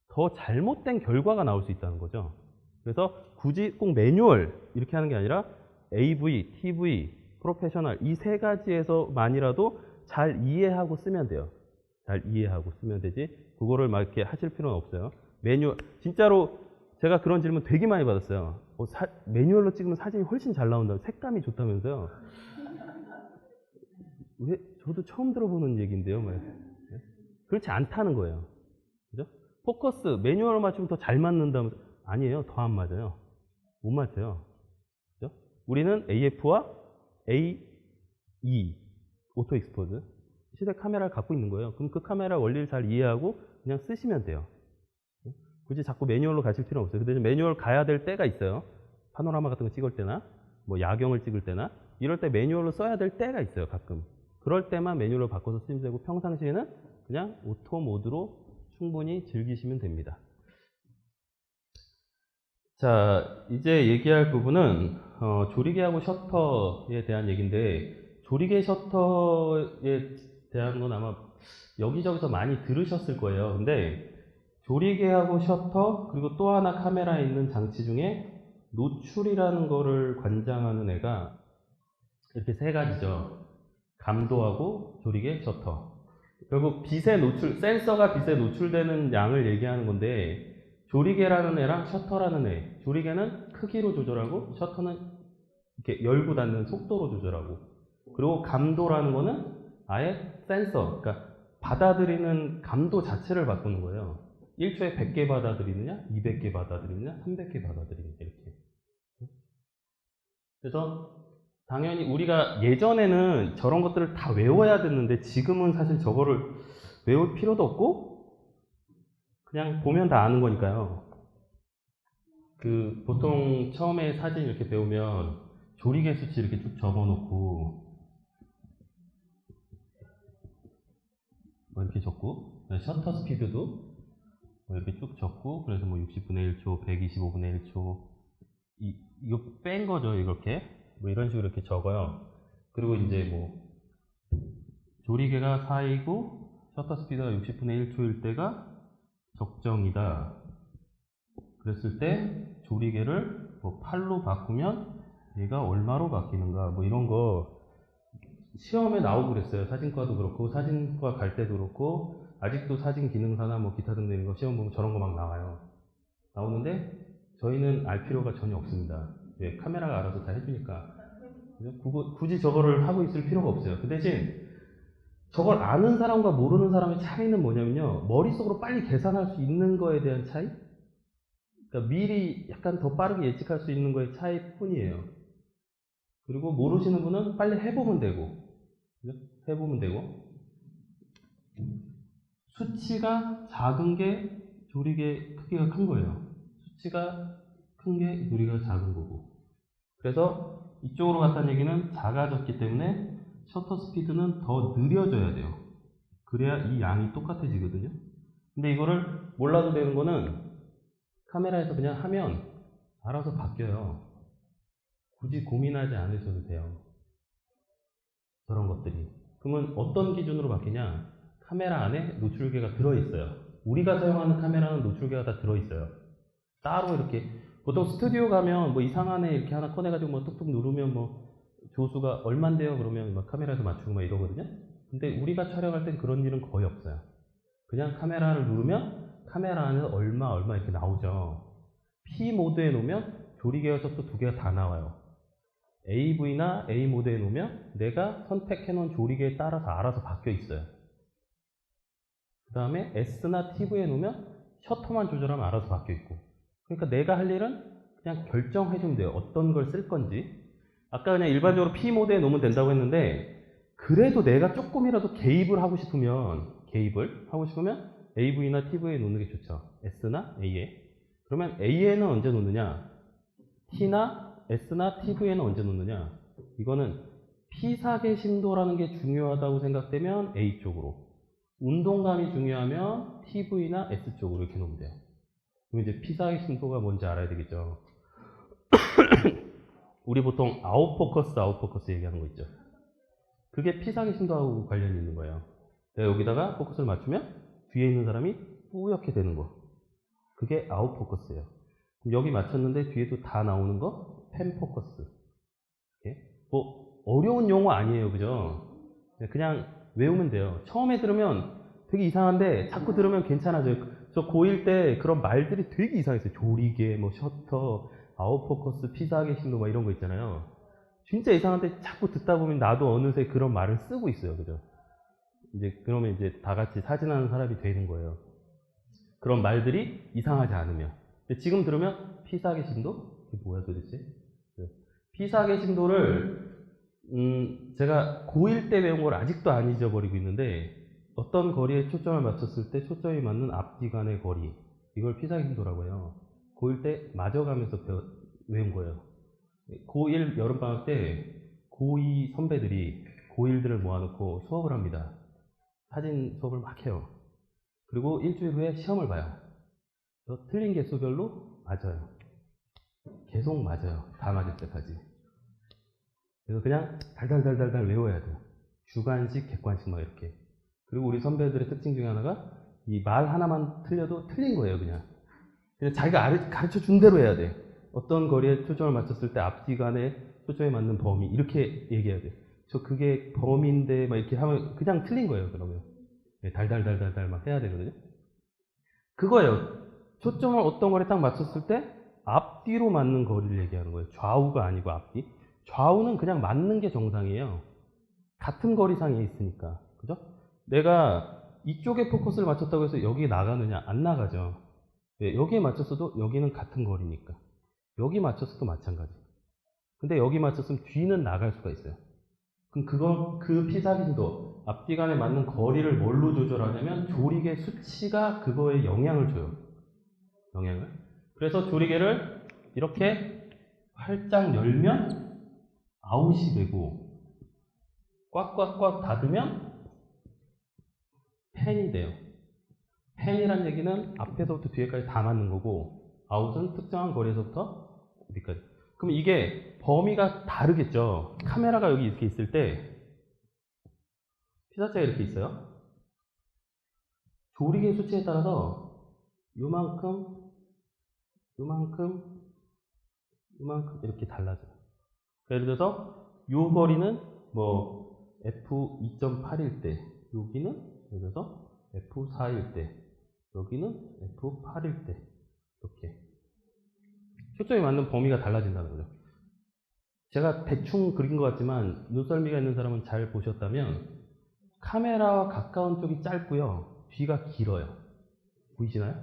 더 잘못된 결과가 나올 수 있다는 거죠. 그래서 굳이 꼭 매뉴얼 이렇게 하는 게 아니라 AV, TV, 프로페셔널 이 세 가지에서만이라도 잘 이해하고 쓰면 돼요. 잘 이해하고 쓰면 되지 그거를 막 이렇게 하실 필요는 없어요. 매뉴얼 진짜로 제가 그런 질문 되게 많이 받았어요. 매뉴얼로 찍으면 사진이 훨씬 잘 나온다고 색감이 좋다면서요. 왜 저도 처음 들어보는 얘기인데요. 그렇지 않다는 거예요. 그죠? 포커스 매뉴얼로 맞추면 더 잘 맞는다면 아니에요. 더 안 맞아요. 못 맞춰요. 그죠? 우리는 AF와 AE 오토 익스포즈 시대 카메라를 갖고 있는 거예요. 그럼 그 카메라 원리를 잘 이해하고 그냥 쓰시면 돼요. 굳이 자꾸 매뉴얼로 가실 필요는 없어요. 근데 매뉴얼 가야 될 때가 있어요. 파노라마 같은 거 찍을 때나 뭐 야경을 찍을 때나 이럴 때 매뉴얼로 써야 될 때가 있어요. 가끔. 그럴 때만 매뉴얼로 바꿔서 쓰면 되고 평상시에는 그냥 오토 모드로 충분히 즐기시면 됩니다. 자, 이제 얘기할 부분은 조리개하고 셔터에 대한 얘기인데 조리개 셔터에 대한 건 아마 여기저기서 많이 들으셨을 거예요. 근데 조리개하고 셔터 그리고 또 하나 카메라에 있는 장치 중에 노출이라는 거를 관장하는 애가 이렇게 세 가지죠. 감도하고 조리개, 셔터. 결국 빛의 노출, 센서가 빛에 노출되는 양을 얘기하는 건데 조리개라는 애랑 셔터라는 애. 조리개는 크기로 조절하고 셔터는 이렇게 열고 닫는 속도로 조절하고 그리고 감도라는 거는 아예 센서, 그러니까 받아들이는 감도 자체를 바꾸는 거예요. 1초에 100개 받아들이느냐, 200개 받아들이느냐, 300개 받아들이느냐 이렇게. 그래서 당연히 우리가 예전에는 저런 것들을 다 외워야 됐는데 지금은 사실 저거를 외울 필요도 없고 그냥 보면 다 아는 거니까요. 보통 처음에 사진 이렇게 배우면 조리개 수치 이렇게 쭉 적어놓고 이렇게 적고 셔터 스피드도 이렇게 쭉 적고 그래서 뭐 60분의 1초, 125분의 1초 이거 뺀 거죠. 이렇게 뭐 이런 식으로 이렇게 적어요. 그리고 이제 뭐 조리개가 4이고 셔터 스피드가 60분의 1초일 때가 적정이다. 그랬을 때 조리개를 뭐 8로 바꾸면 얘가 얼마로 바뀌는가 뭐 이런 거 시험에 나오고 그랬어요. 사진과도 그렇고 사진과 갈 때도 그렇고 아직도 사진 기능사나 뭐 기타 등등 거 시험 보면 저런 거 막 나와요. 나오는데 저희는 알 필요가 전혀 없습니다. 예, 카메라가 알아서 다 해주니까. 굳이 저거를 하고 있을 필요가 없어요. 그 대신 저걸 아는 사람과 모르는 사람의 차이는 뭐냐면요. 머릿속으로 빨리 계산할 수 있는 거에 대한 차이? 그러니까 미리 약간 더 빠르게 예측할 수 있는 거의 차이뿐이에요. 그리고 모르시는 분은 빨리 해보면 되고, 그죠? 해보면 되고, 수치가 작은 게 조리개 크기가 큰 거예요. 수치가 큰 게 조리개가 작은 거고. 그래서 이쪽으로 갔다는 얘기는 작아졌기 때문에 셔터 스피드는 더 느려져야 돼요. 그래야 이 양이 똑같아지거든요. 근데 이거를 몰라도 되는 거는 카메라에서 그냥 하면 알아서 바뀌어요. 굳이 고민하지 않으셔도 돼요. 그런 것들이. 그러면 어떤 기준으로 바뀌냐? 카메라 안에 노출계가 들어있어요. 우리가 사용하는 카메라는 노출계가 다 들어있어요. 따로 이렇게. 보통 스튜디오 가면 뭐 이상한 애 이렇게 하나 꺼내가지고 뭐 뚝뚝 누르면 뭐 조수가 얼만데요? 그러면 막 카메라에서 맞추고 막 이러거든요. 근데 우리가 촬영할 땐 그런 일은 거의 없어요. 그냥 카메라를 누르면 카메라 안에서 얼마 이렇게 나오죠. P 모드에 놓으면 조리개에서 또 두 개가 다 나와요. AV나 A 모드에 놓으면 내가 선택해 놓은 조리개에 따라서 알아서 바뀌어 있어요. 그 다음에 S나 TV에 놓으면 셔터만 조절하면 알아서 바뀌어 있고. 그러니까 내가 할 일은 그냥 결정해 주면 돼요. 어떤 걸 쓸 건지. 아까 그냥 일반적으로 P 모드에 놓으면 된다고 했는데, 그래도 내가 조금이라도 개입을 하고 싶으면 AV나 TV에 놓는 게 좋죠. S나 A에. 그러면 A에는 언제 놓느냐? T나 S나 TV에는 언제 놓느냐? 이거는 피사계 심도라는 게 중요하다고 생각되면 A 쪽으로, 운동감이 중요하면 TV나 S 쪽으로 이렇게 놓으면 돼요. 그럼 이제 피사계 심도가 뭔지 알아야 되겠죠. 우리 보통 아웃포커스 얘기하는 거 있죠. 그게 피사계 심도하고 관련이 있는 거예요. 내가 여기다가 포커스를 맞추면 뒤에 있는 사람이 뿌옇게 되는 거. 그게 아웃포커스예요. 여기 맞췄는데 뒤에도 다 나오는 거 펜포커스. 뭐 어려운 용어 아니에요, 그죠? 그냥 외우면 돼요. 처음에 들으면 되게 이상한데 자꾸 들으면 괜찮아져요. 저 고1 때 그런 말들이 되게 이상했어요. 조리개, 뭐 셔터, 아웃포커스, 피사계 심도 막 이런 거 있잖아요. 진짜 이상한데 자꾸 듣다 보면 나도 어느새 그런 말을 쓰고 있어요, 그죠? 이제 그러면 이제 다 같이 사진하는 사람이 되는 거예요. 그런 말들이 이상하지 않으면. 근데 지금 들으면 피사계 심도? 그게 뭐야 도대체? 피사계 심도를 제가 고1 때 배운 걸 아직도 안 잊어버리고 있는데, 어떤 거리에 초점을 맞췄을 때 초점이 맞는 앞뒤 간의 거리, 이걸 피사계 심도라고 해요. 고1 때 맞아가면서 외운 거예요. 고1 여름방학 때 고2 선배들이 고1들을 모아놓고 수업을 합니다. 사진 수업을 막 해요. 그리고 일주일 후에 시험을 봐요. 틀린 개수별로 맞아요. 계속 맞아요. 다 맞을 때까지. 그래서 그냥 달달달달달 외워야 돼요. 주관식, 객관식 막 이렇게. 그리고 우리 선배들의 특징 중에 하나가 이 말 하나만 틀려도 틀린 거예요, 그냥. 그냥 자기가 가르쳐 준 대로 해야 돼. 어떤 거리에 초점을 맞췄을 때 앞뒤 간에 초점에 맞는 범위, 이렇게 얘기해야 돼. 저 그게 범위인데 막 이렇게 하면 그냥 틀린 거예요, 그러면. 달달달달달 막 해야 되거든요. 그거예요. 초점을 어떤 거리에 딱 맞췄을 때 앞뒤로 맞는 거리를 얘기하는 거예요. 좌우가 아니고 앞뒤. 좌우는 그냥 맞는 게 정상이에요. 같은 거리상에 있으니까. 그죠? 내가 이쪽에 포커스를 맞췄다고 해서 여기에 나가느냐? 안 나가죠. 여기에 맞췄어도 여기는 같은 거리니까. 여기 맞췄어도 마찬가지. 근데 여기 맞췄으면 뒤는 나갈 수가 있어요. 그럼 그 피사기도 앞뒤 간에 맞는 거리를 뭘로 조절하냐면 조리개 수치가 그거에 영향을 줘요. 영향을. 그래서 조리개를 이렇게 활짝 열면 아웃이 되고, 꽉꽉꽉 닫으면 펜이 돼요. 펜이란 얘기는 앞에서부터 뒤에까지 다 맞는 거고, 아웃은 특정한 거리에서부터 어디까지. 그럼 이게 범위가 다르겠죠. 카메라가 여기 이렇게 있을 때 피사체가 이렇게 있어요. 조리개 수치에 따라서 요만큼 이렇게 달라져요. 예를 들어서 요 거리는 뭐 f2.8일 때, 여기는 예를 들어서 f4일 때, 여기는 f8일 때, 이렇게 초점이 맞는 범위가 달라진다는 거죠. 제가 대충 그린 것 같지만 눈썰미가 있는 사람은 잘 보셨다면 카메라와 가까운 쪽이 짧고요, 뒤가 길어요. 보이시나요?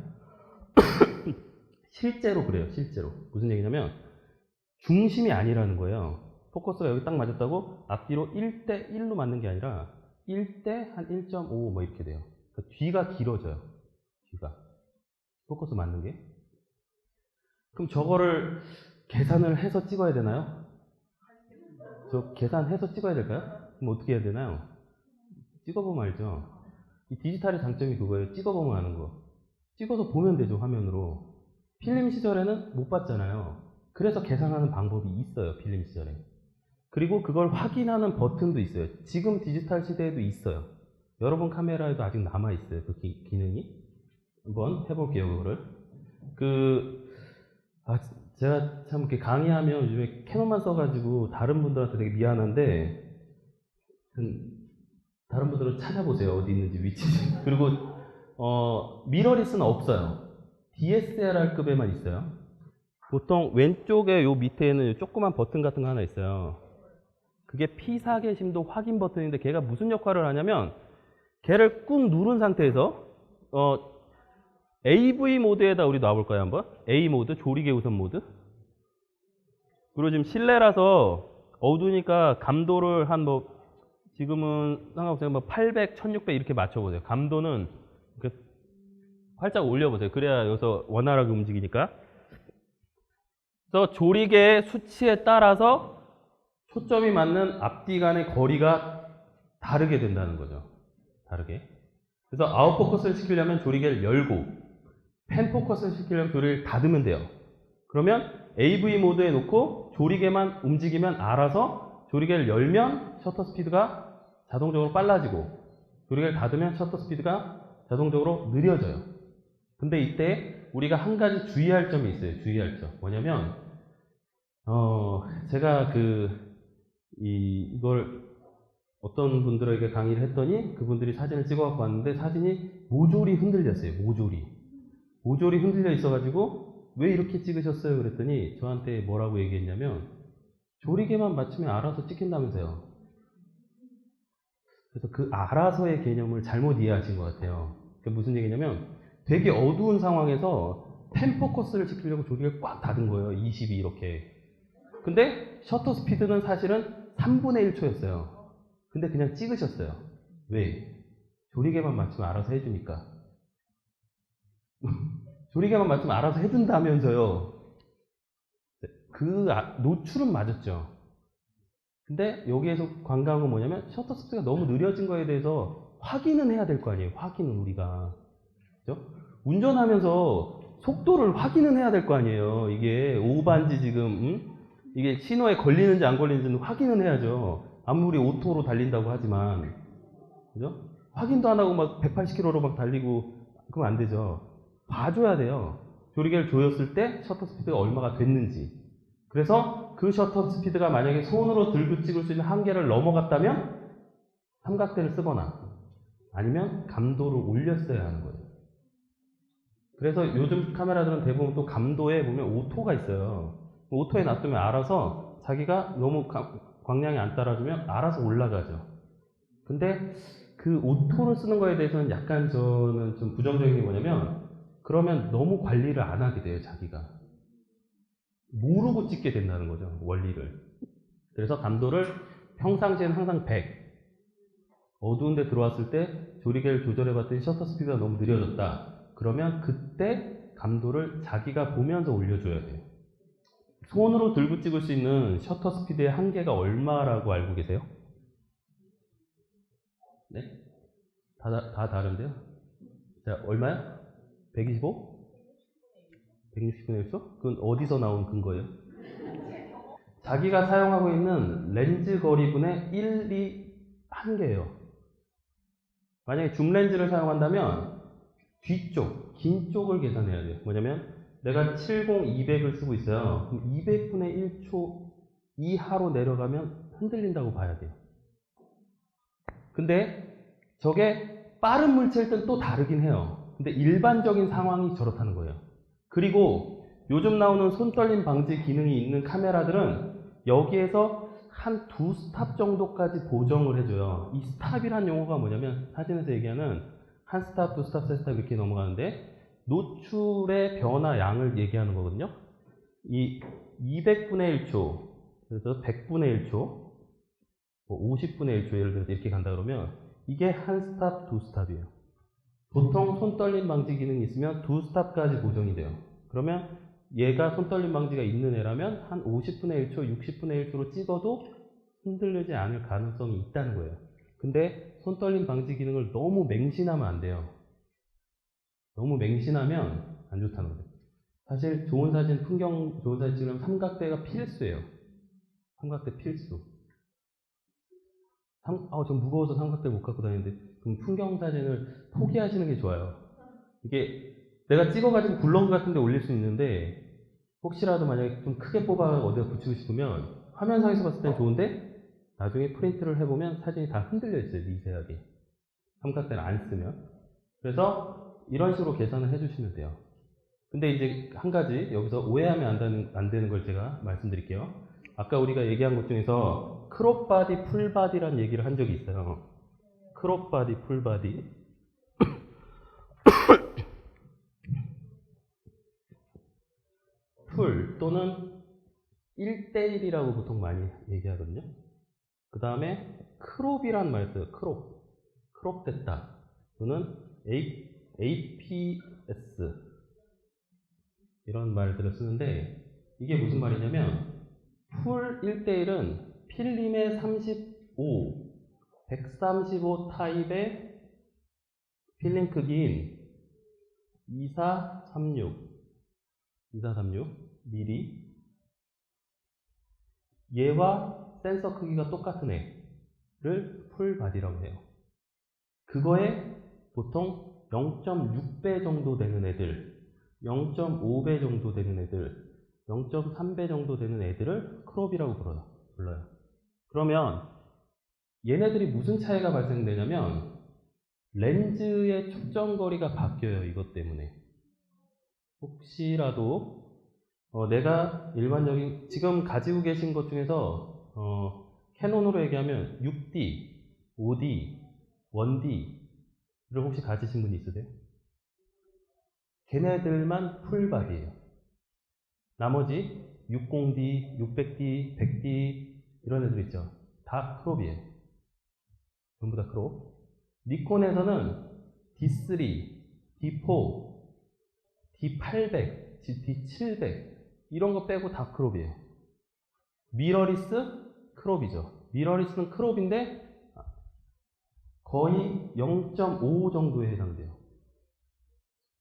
실제로 그래요. 실제로 무슨 얘기냐면 중심이 아니라는 거예요. 포커스가 여기 딱 맞았다고 앞뒤로 1대 1로 맞는 게 아니라 1대 한 1.5 뭐 이렇게 돼요. 그러니까 뒤가 길어져요. 뒤가 포커스 맞는 게. 그럼 저거를 계산을 해서 찍어야 되나요? 저 계산해서 찍어야 될까요? 그럼 어떻게 해야 되나요? 찍어보면 알죠. 이 디지털의 장점이 그거예요. 찍어보면 아는 거. 찍어서 보면 되죠, 화면으로. 필름 시절에는 못 봤잖아요. 그래서 계산하는 방법이 있어요, 필름 시절에. 그리고 그걸 확인하는 버튼도 있어요. 지금 디지털 시대에도 있어요. 여러분 카메라에도 아직 남아있어요, 그 기능이. 한번 해볼게요, 그거를. 제가 참 이렇게 강의하면 요즘에 캐논만 써가지고 다른 분들한테 되게 미안한데, 다른 분들은 찾아보세요, 어디 있는지 위치. 그리고 미러리스는 없어요. DSLR급에만 있어요. 보통 왼쪽에 요 밑에는 조그만 버튼 같은 거 하나 있어요. 그게 P4개 심도 확인 버튼인데 걔가 무슨 역할을 하냐면 걔를 꾹 누른 상태에서 AV 모드에다 우리 놔볼까요 한번? A 모드, 조리개 우선 모드. 그리고 지금 실내라서 어두우니까 감도를 한 지금은 상관없어요. 800, 1600 이렇게 맞춰보세요. 감도는 이렇게 활짝 올려보세요. 그래야 여기서 원활하게 움직이니까. 그래서 조리개의 수치에 따라서 초점이 맞는 앞뒤 간의 거리가 다르게 된다는 거죠. 다르게. 그래서 아웃포커스를 시키려면 조리개를 열고, 펜 포커스를 시키려면 조리개를 닫으면 돼요. 그러면 AV 모드에 놓고 조리개만 움직이면 알아서 조리개를 열면 셔터 스피드가 자동적으로 빨라지고, 조리개를 닫으면 셔터 스피드가 자동적으로 느려져요. 근데 이때 우리가 한 가지 주의할 점이 있어요. 주의할 점. 뭐냐면 제가 이걸 어떤 분들에게 강의를 했더니 그분들이 사진을 찍어갖고 왔는데 사진이 모조리 흔들렸어요. 모조리 흔들려 있어가지고 왜 이렇게 찍으셨어요? 그랬더니 저한테 뭐라고 얘기했냐면 조리개만 맞추면 알아서 찍힌다면서요. 그래서 그 알아서의 개념을 잘못 이해하신 것 같아요. 그게 무슨 얘기냐면 되게 어두운 상황에서 펜 포커스를 시키려고 조리개를 꽉 닫은 거예요. 22 이렇게. 근데 셔터 스피드는 사실은 3분의 1초였어요. 근데 그냥 찍으셨어요. 왜? 조리개만 맞추면 알아서 해주니까. 조리개만 맞추면 알아서 해준다면서요. 노출은 맞았죠. 근데 여기에서 관광한 건 뭐냐면 셔터 스피드가 너무 느려진 거에 대해서 확인은 해야 될 거 아니에요. 확인은 우리가. 그죠? 운전하면서 속도를 확인은 해야 될 거 아니에요. 이게 오반지 지금 이게 신호에 걸리는지 안 걸리는지는 확인은 해야죠. 아무리 오토로 달린다고 하지만. 그죠? 확인도 안 하고 막 180km로 막 달리고 그러면 안 되죠. 봐줘야 돼요. 조리개를 조였을 때 셔터 스피드가 얼마가 됐는지. 그래서 그 셔터 스피드가 만약에 손으로 들고 찍을 수 있는 한계를 넘어갔다면 삼각대를 쓰거나 아니면 감도를 올렸어야 하는 거예요. 그래서 요즘 카메라들은 대부분 또 감도에 보면 오토가 있어요. 오토에 놔두면 알아서 자기가 너무 광량이 안 따라주면 알아서 올라가죠. 근데 그 오토를 쓰는 거에 대해서는 약간 저는 좀 부정적인 게 뭐냐면 그러면 너무 관리를 안 하게 돼요, 자기가. 모르고 찍게 된다는 거죠, 원리를. 그래서 감도를 평상시에는 항상 100. 어두운 데 들어왔을 때 조리개를 조절해 봤더니 셔터 스피드가 너무 느려졌다. 그러면 그때 감도를 자기가 보면서 올려줘야 돼요. 손으로 들고 찍을 수 있는 셔터 스피드의 한계가 얼마라고 알고 계세요? 네? 다 다른데요? 자, 얼마야? 125? 160분의 1초? 그건 어디서 나온 근거예요? 자기가 사용하고 있는 렌즈 거리분의 1, 2 한계예요. 만약에 줌 렌즈를 사용한다면 뒤쪽, 긴 쪽을 계산해야 돼요. 뭐냐면 내가 70, 200을 쓰고 있어요. 그럼 200분의 1초 이하로 내려가면 흔들린다고 봐야 돼요. 근데 저게 빠른 물체일 땐 또 다르긴 해요. 근데 일반적인 상황이 저렇다는 거예요. 그리고 요즘 나오는 손떨림 방지 기능이 있는 카메라들은 여기에서 한 2스탑 정도까지 보정을 해줘요. 이 스탑이란 용어가 뭐냐면 사진에서 얘기하는 한 스탑, 2스탑, 3스탑 이렇게 넘어가는데 노출의 변화 양을 얘기하는 거거든요. 이 200분의 1초, 그래서 100분의 1초, 50분의 1초 예를 들어서 이렇게 간다 그러면 이게 한 스탑, 2스탑이에요. 보통 손떨림 방지 기능이 있으면 2스탑까지 보정이 돼요. 그러면 얘가 손떨림 방지가 있는 애라면 한 50분의 1초, 60분의 1초로 찍어도 흔들리지 않을 가능성이 있다는 거예요. 근데 손떨림 방지 기능을 너무 맹신하면 안 돼요. 너무 맹신하면 안 좋다는 거예요. 사실 좋은 사진, 풍경 좋은 사진 찍으려면 삼각대가 필수예요. 삼각대 필수. 좀 무거워서 삼각대 못 갖고 다니는데 그럼 풍경 사진을 포기하시는 게 좋아요. 이게 내가 찍어가지고 블로그 같은 데 올릴 수 있는데 혹시라도 만약에 좀 크게 뽑아 어디다 붙이고 싶으면 화면상에서 봤을 땐 좋은데 나중에 프린트를 해보면 사진이 다 흔들려 있어요. 미세하게. 삼각대를 안 쓰면. 그래서 이런 식으로 계산을 해주시면 돼요. 근데 이제 한 가지 여기서 오해하면 안 되는 걸 제가 말씀드릴게요. 아까 우리가 얘기한 것 중에서 크롭 바디, 풀 바디라는 얘기를 한 적이 있어요. 크롭 바디, 풀 바디. 풀 또는 1대1이라고 보통 많이 얘기하거든요. 그 다음에 크롭이라는 말 써요. 크롭 됐다. 또는 APS 이런 말들을 쓰는데 이게 무슨 말이냐면 풀 1대1은 필름의 135 타입의 필름 크기인 2436 mm 얘와 센서 크기가 똑같은 애를 풀 바디라고 해요. 그거에 보통 0.6배 정도 되는 애들, 0.5배 정도 되는 애들, 0.3배 정도 되는 애들을 크롭이라고 불러요. 그러면 얘네들이 무슨 차이가 발생되냐면 렌즈의 초점거리가 바뀌어요. 이것 때문에. 혹시라도 내가 일반적인 지금 가지고 계신 것 중에서 캐논으로 얘기하면 6D, 5D, 1D를 혹시 가지신 분이 있으세요? 걔네들만 풀바디예요. 나머지 60D, 600D, 100D 이런 애들 있죠. 다 크롭이에요. 전부 다 크롭. 니콘에서는 D3, D4, D800, D700 이런 거 빼고 다 크롭이에요. 미러리스 크롭이죠. 미러리스는 크롭인데 거의 0.5 정도에 해당돼요.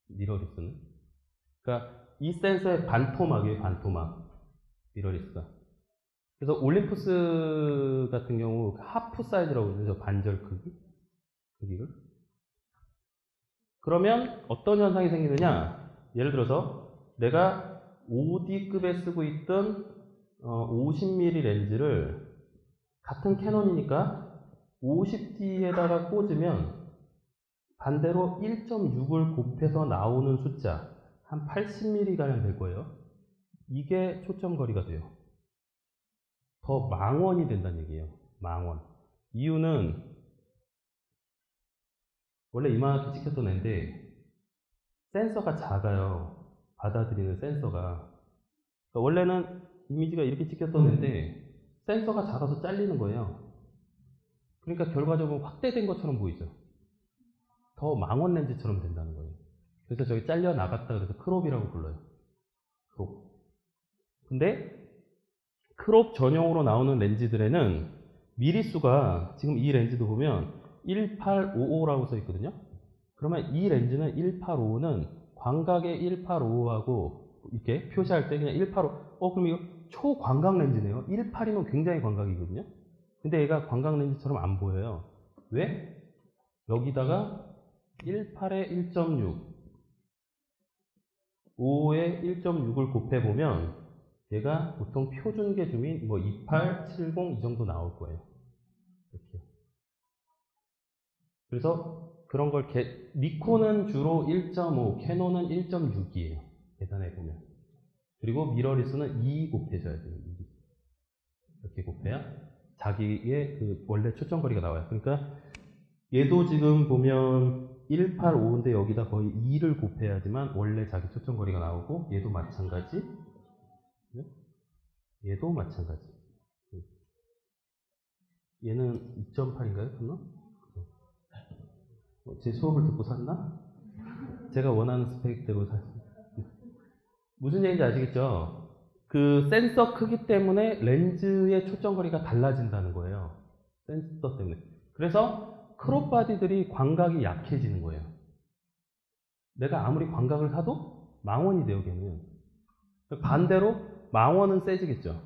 미러리스는. 그러니까 이 센서의 반토막이에요. 반토막. 미러리스가. 그래서 올림푸스 같은 경우 하프 사이즈라고 그러죠. 반절 크기를. 그러면 어떤 현상이 생기느냐? 예를 들어서 내가 5D급에 쓰고 있던 50mm 렌즈를 같은 캐논이니까 50D에다가 꽂으면 반대로 1.6을 곱해서 나오는 숫자 한 80mm 가량 될 거예요. 이게 초점거리가 돼요. 더 망원이 된다는 얘기예요. 망원. 이유는 원래 이만하게 찍혔던 애인데 센서가 작아요. 받아들이는 센서가. 그러니까 원래는 이미지가 이렇게 찍혔던 애인데 센서가 작아서 잘리는 거예요. 그러니까 결과적으로 확대된 것처럼 보이죠. 더 망원 렌즈처럼 된다는 거예요. 그래서 저기 잘려 나갔다 그래서 크롭이라고 불러요. 크롭. 근데 크롭 전용으로 나오는 렌즈들에는 미리수가 지금 이 렌즈도 보면 1855라고 써 있거든요. 그러면 이 렌즈는 1855는 광각의 1855하고 이렇게 표시할 때 그냥 185 그럼 이거 초광각 렌즈네요. 18이면 굉장히 광각이거든요. 근데 얘가 광각 렌즈처럼 안 보여요. 왜? 여기다가 18에 1.6 5에 1.6을 곱해보면 얘가 보통 표준계 줌인 뭐 28, 70 이 정도 나올 거예요. 이렇게. 그래서 그런 걸 니콘은 주로 1.5, 캐논은 1.6이에요. 계산해 보면. 그리고 미러리스는 2 곱해줘야 돼요. 2. 이렇게 곱해야 자기의 그 원래 초점거리가 나와요. 그러니까 얘도 지금 보면 185인데 여기다 거의 2를 곱해야지만 원래 자기 초점거리가 나오고 얘도 마찬가지. 얘도 마찬가지. 얘는 2.8인가요? 그러나? 제 수업을 듣고 샀나? 제가 원하는 스펙대로 샀습니다. 무슨 얘기인지 아시겠죠? 그 센서 크기 때문에 렌즈의 초점거리가 달라진다는 거예요. 센서 때문에. 그래서 크롭 바디들이 광각이 약해지는 거예요. 내가 아무리 광각을 사도 망원이 돼요, 걔는. 반대로 망원은 세지겠죠.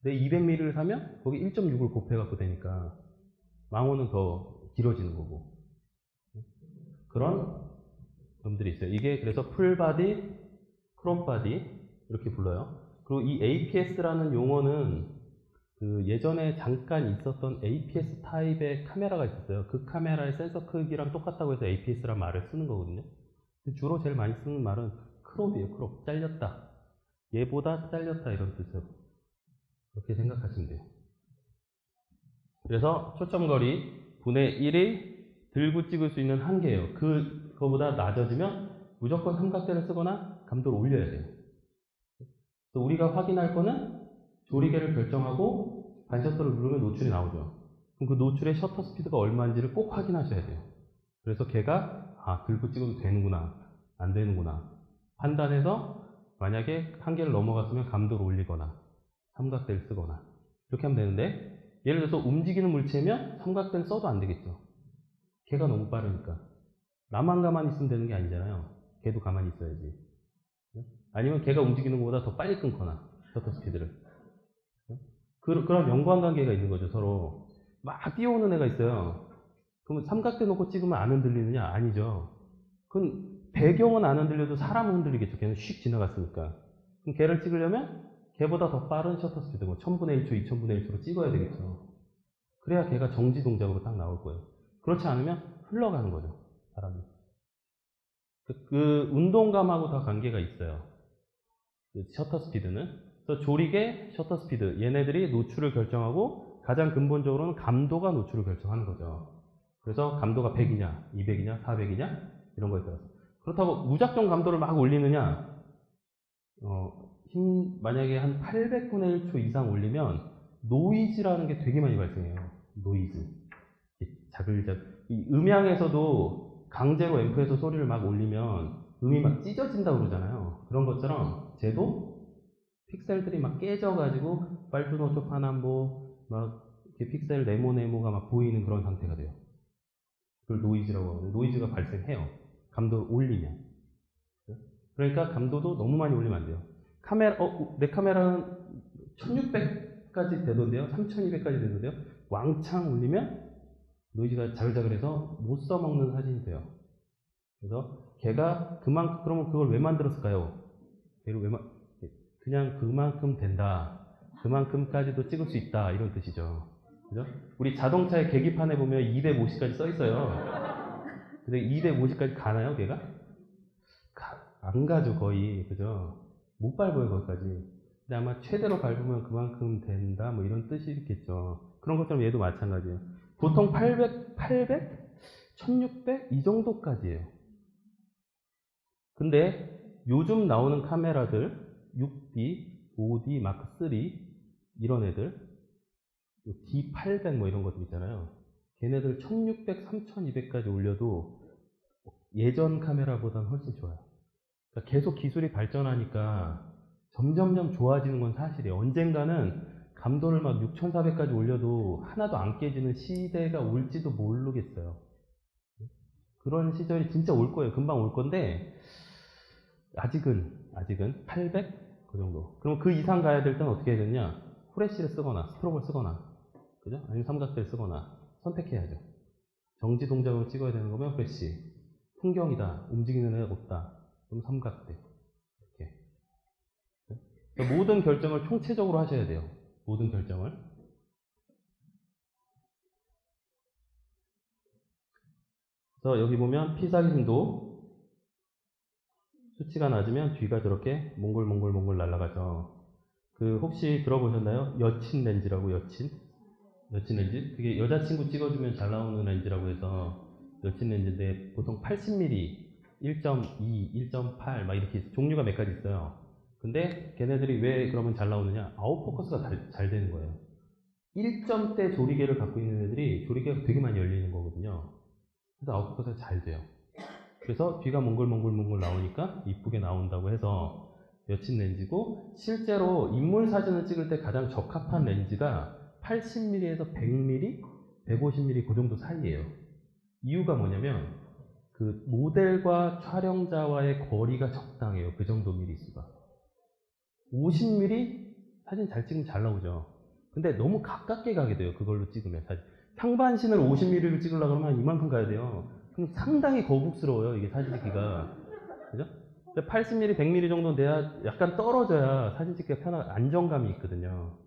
내 200mm를 사면 거기 1.6을 곱해갖고 되니까 망원은 더 길어지는 거고. 그런 점들이 있어요. 이게 그래서 풀바디, 크롭바디 이렇게 불러요. 그리고 이 APS라는 용어는 그 예전에 잠깐 있었던 APS 타입의 카메라가 있었어요. 그 카메라의 센서 크기랑 똑같다고 해서 APS라는 말을 쓰는 거거든요. 주로 제일 많이 쓰는 말은 크롭이에요. 크롭. 잘렸다. 얘보다 잘렸다 이런 뜻으로. 그렇게 생각하시면 돼요. 그래서 초점거리 분의 1이 들고 찍을 수 있는 한계예요. 그거보다 낮아지면 무조건 삼각대를 쓰거나 감도를 올려야 돼요. 그래서 우리가 확인할 거는 조리개를 결정하고 반셔터를 누르면 노출이 나오죠. 그럼 그 노출의 셔터 스피드가 얼마인지를 꼭 확인하셔야 돼요. 그래서 걔가 들고 찍어도 되는구나, 안 되는구나 판단해서 만약에 한계를 넘어갔으면 감도를 올리거나 삼각대를 쓰거나 이렇게 하면 되는데, 예를 들어서 움직이는 물체면 삼각대를 써도 안 되겠죠. 걔가 너무 빠르니까. 나만 가만히 있으면 되는 게 아니잖아요. 걔도 가만히 있어야지. 아니면 걔가 움직이는 것보다 더 빨리 끊거나 셔터 스피드를. 그런 연관관계가 있는 거죠. 서로 막 뛰어오는 애가 있어요. 그러면 삼각대 놓고 찍으면 안 흔들리느냐? 아니죠. 그건 배경은 안 흔들려도 사람은 흔들리겠죠. 걔는 슉 지나갔으니까. 그럼 걔를 찍으려면 걔보다 더 빠른 셔터 스피드, 뭐 1000분의 1초, 2000분의 1초로 찍어야 되겠죠. 그래야 걔가 정지 동작으로 딱 나올 거예요. 그렇지 않으면 흘러가는 거죠. 사람이. 그 운동감하고 다 관계가 있어요. 그 셔터 스피드는. 그래서 조리개, 셔터 스피드, 얘네들이 노출을 결정하고 가장 근본적으로는 감도가 노출을 결정하는 거죠. 그래서 감도가 100이냐, 200이냐, 400이냐 이런 거에 따라서. 그렇다고 무작정 감도를 막 올리느냐, 만약에 한 800분의 1초 이상 올리면 노이즈라는 게 되게 많이 발생해요. 노이즈. 자글자글. 이 음향에서도 강제로 앰프에서 소리를 막 올리면 음이 막 찢어진다고 그러잖아요. 그런 것처럼 쟤도 픽셀들이 막 깨져가지고 빨주노초 파남보 막 이렇게 픽셀 네모네모가 막 보이는 그런 상태가 돼요. 그걸 노이즈라고 하거든요. 노이즈가 발생해요. 감도를 올리면. 그러니까 감도도 너무 많이 올리면 안 돼요. 내 카메라는 1600까지 되던데요. 3200까지 되던데요. 왕창 올리면 노이즈가 자글자글해서 못 써먹는 사진이 돼요. 그래서 걔가 그러면 그걸 왜 만들었을까요? 그냥 그만큼 된다. 그만큼까지도 찍을 수 있다. 이런 뜻이죠. 그죠? 우리 자동차의 계기판에 보면 250까지 써 있어요. 근데 250까지 가나요, 걔가? 안 가죠, 거의. 그죠? 못 밟아요, 거기까지. 근데 아마 최대로 밟으면 그만큼 된다, 뭐 이런 뜻이 있겠죠. 그런 것처럼 얘도 마찬가지예요. 보통 800, 1600? 이 정도까지예요. 근데 요즘 나오는 카메라들, 6D, 5D, 마크3, 이런 애들, D800 뭐 이런 것들 있잖아요. 걔네들 1600, 3200까지 올려도 예전 카메라보다는 훨씬 좋아요. 그러니까 계속 기술이 발전하니까 점점점 좋아지는 건 사실이에요. 언젠가는 감도를 막 6400까지 올려도 하나도 안 깨지는 시대가 올지도 모르겠어요. 그런 시절이 진짜 올 거예요. 금방 올 건데 아직은 800? 그 정도. 그럼 그 이상 가야 될 때는 어떻게 해야 되냐? 후레쉬를 쓰거나 스트로브를 쓰거나, 그죠? 아니면 삼각대를 쓰거나 선택해야죠. 정지 동작으로 찍어야 되는 거면 후레쉬, 풍경이다, 움직이는 애가 없다, 그럼 삼각대. 이렇게. 그러니까 모든 결정을 총체적으로 하셔야 돼요. 모든 결정을. 그래서 여기 보면 피사림도 수치가 낮으면 뒤가 저렇게 몽글몽글 날아가죠. 그 혹시 들어보셨나요? 여친 렌즈라고 여친 렌즈? 그게 여자친구 찍어주면 잘 나오는 렌즈라고 해서 여친 렌즈인데 보통 80mm, 1.2, 1.8 막 이렇게 종류가 몇 가지 있어요. 근데 걔네들이 왜 그러면 잘 나오느냐? 아웃포커스가 잘 되는 거예요. 1점대 조리개를 갖고 있는 애들이 조리개가 되게 많이 열리는 거거든요. 그래서 아웃포커스가 잘 돼요. 그래서 뒤가 몽글몽글 나오니까 이쁘게 나온다고 해서 여친 렌즈고, 실제로 인물 사진을 찍을 때 가장 적합한 렌즈가 80mm에서 100mm, 150mm 그 정도 사이예요. 이유가 뭐냐면 그 모델과 촬영자와의 거리가 적당해요. 그 정도 미리수가. 50mm 사진 잘 찍으면 잘 나오죠. 근데 너무 가깝게 가게 돼요. 그걸로 찍으면 사진. 상반신을 50mm를 찍으려고 그러면 이만큼 가야 돼요. 그럼 상당히 거북스러워요. 이게 사진 찍기가. 그죠? 80mm, 100mm 정도는 돼야 약간 떨어져야 사진 찍기가 안정감이 있거든요.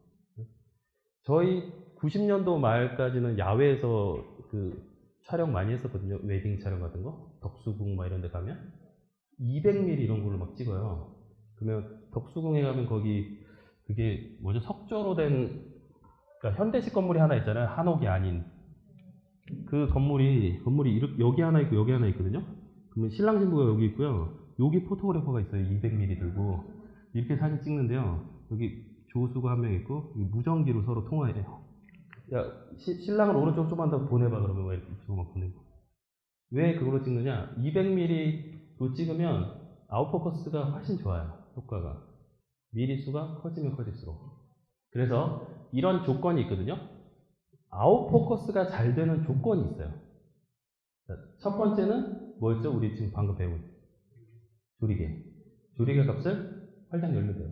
저희 90년도 말까지는 야외에서 그 촬영 많이 했었거든요. 웨딩 촬영 같은 거. 덕수궁 막 이런 데 가면 200mm 이런 걸로 막 찍어요. 그러면 덕수궁에 가면 거기 그게 뭐죠? 석조로 된, 그러니까 현대식 건물이 하나 있잖아요. 한옥이 아닌. 그 건물이 여기 하나 있고 여기 하나 있거든요. 그러면 신랑 신부가 여기 있고요. 여기 포토그래퍼가 있어요. 200mm 들고. 이렇게 사진 찍는데요. 여기 조수가 한 명 있고 무전기로 서로 통화해요. 야, 신랑을 오른쪽 좀만 더 보내봐. 그러면 왜 이렇게 막 보내고. 왜 그걸로 찍느냐? 200mm로 찍으면 아웃포커스가 훨씬 좋아요. 효과가. 미리수가 커지면 커질수록. 그래서 이런 조건이 있거든요. 아웃포커스가 잘 되는 조건이 있어요. 첫 번째는 뭐였죠? 우리 지금 방금 배운 조리개. 조리개 값을 활짝 열면 돼요.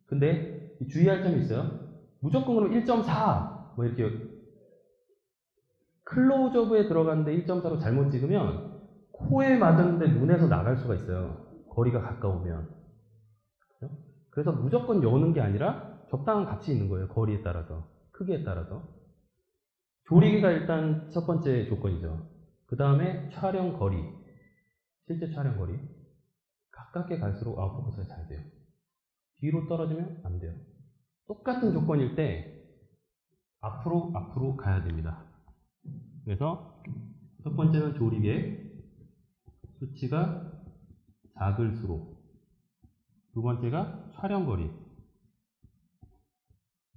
근데 주의할 점이 있어요. 무조건 그럼 1.4 뭐 이렇게 클로즈업에 들어갔는데 1.4로 잘못 찍으면 코에 맞았는데 눈에서 나갈 수가 있어요. 거리가 가까우면. 그래서 무조건 여는 게 아니라 적당한 값이 있는 거예요. 거리에 따라서. 크기에 따라서. 조리개가 일단 첫 번째 조건이죠. 그 다음에 촬영 거리. 실제 촬영 거리. 가깝게 갈수록 아웃포커스가 잘 돼요. 뒤로 떨어지면 안 돼요. 똑같은 조건일 때 앞으로 가야 됩니다. 그래서 첫 번째는 조리개. 수치가 작을수록. 두 번째가 촬영 거리.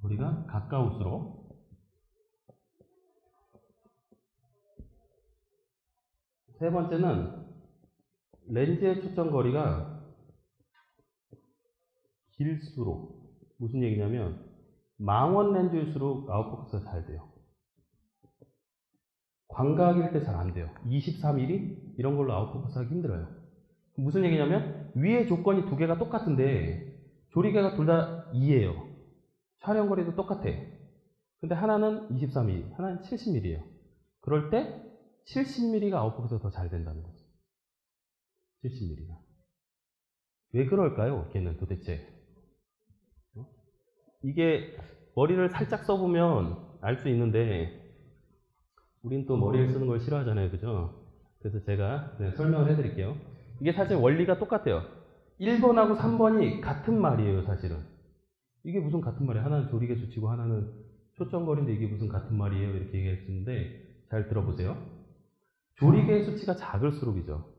거리가 가까울수록. 세 번째는 렌즈의 초점 거리가 길수록. 무슨 얘기냐면 망원 렌즈일수록 아웃포커스가 잘 돼요. 광각일 때 잘 안 돼요. 24mm? 이런 걸로 아웃포커스 하기 힘들어요. 무슨 얘기냐면 위에 조건이 두 개가 똑같은데 조리개가 둘 다 2예요. 촬영 거리도 똑같아. 근데 하나는 24mm, 하나는 70mm예요. 그럴 때 70mm가 아웃포커스가 더 잘 된다는 거죠. 70mm가. 왜 그럴까요? 걔는 도대체. 이게 머리를 살짝 써보면 알 수 있는데 우린 또 머리를 쓰는 걸 싫어하잖아요. 그죠? 그래서 제가 설명을 해드릴게요. 이게 사실 원리가 똑같아요. 1번하고 3번이 같은 말이에요. 사실은. 이게 무슨 같은 말이에요. 하나는 조리개 수치고 하나는 초점거리인데 이게 무슨 같은 말이에요. 이렇게 얘기할 수 있는데 잘 들어보세요. 조리개의 수치가 작을수록이죠.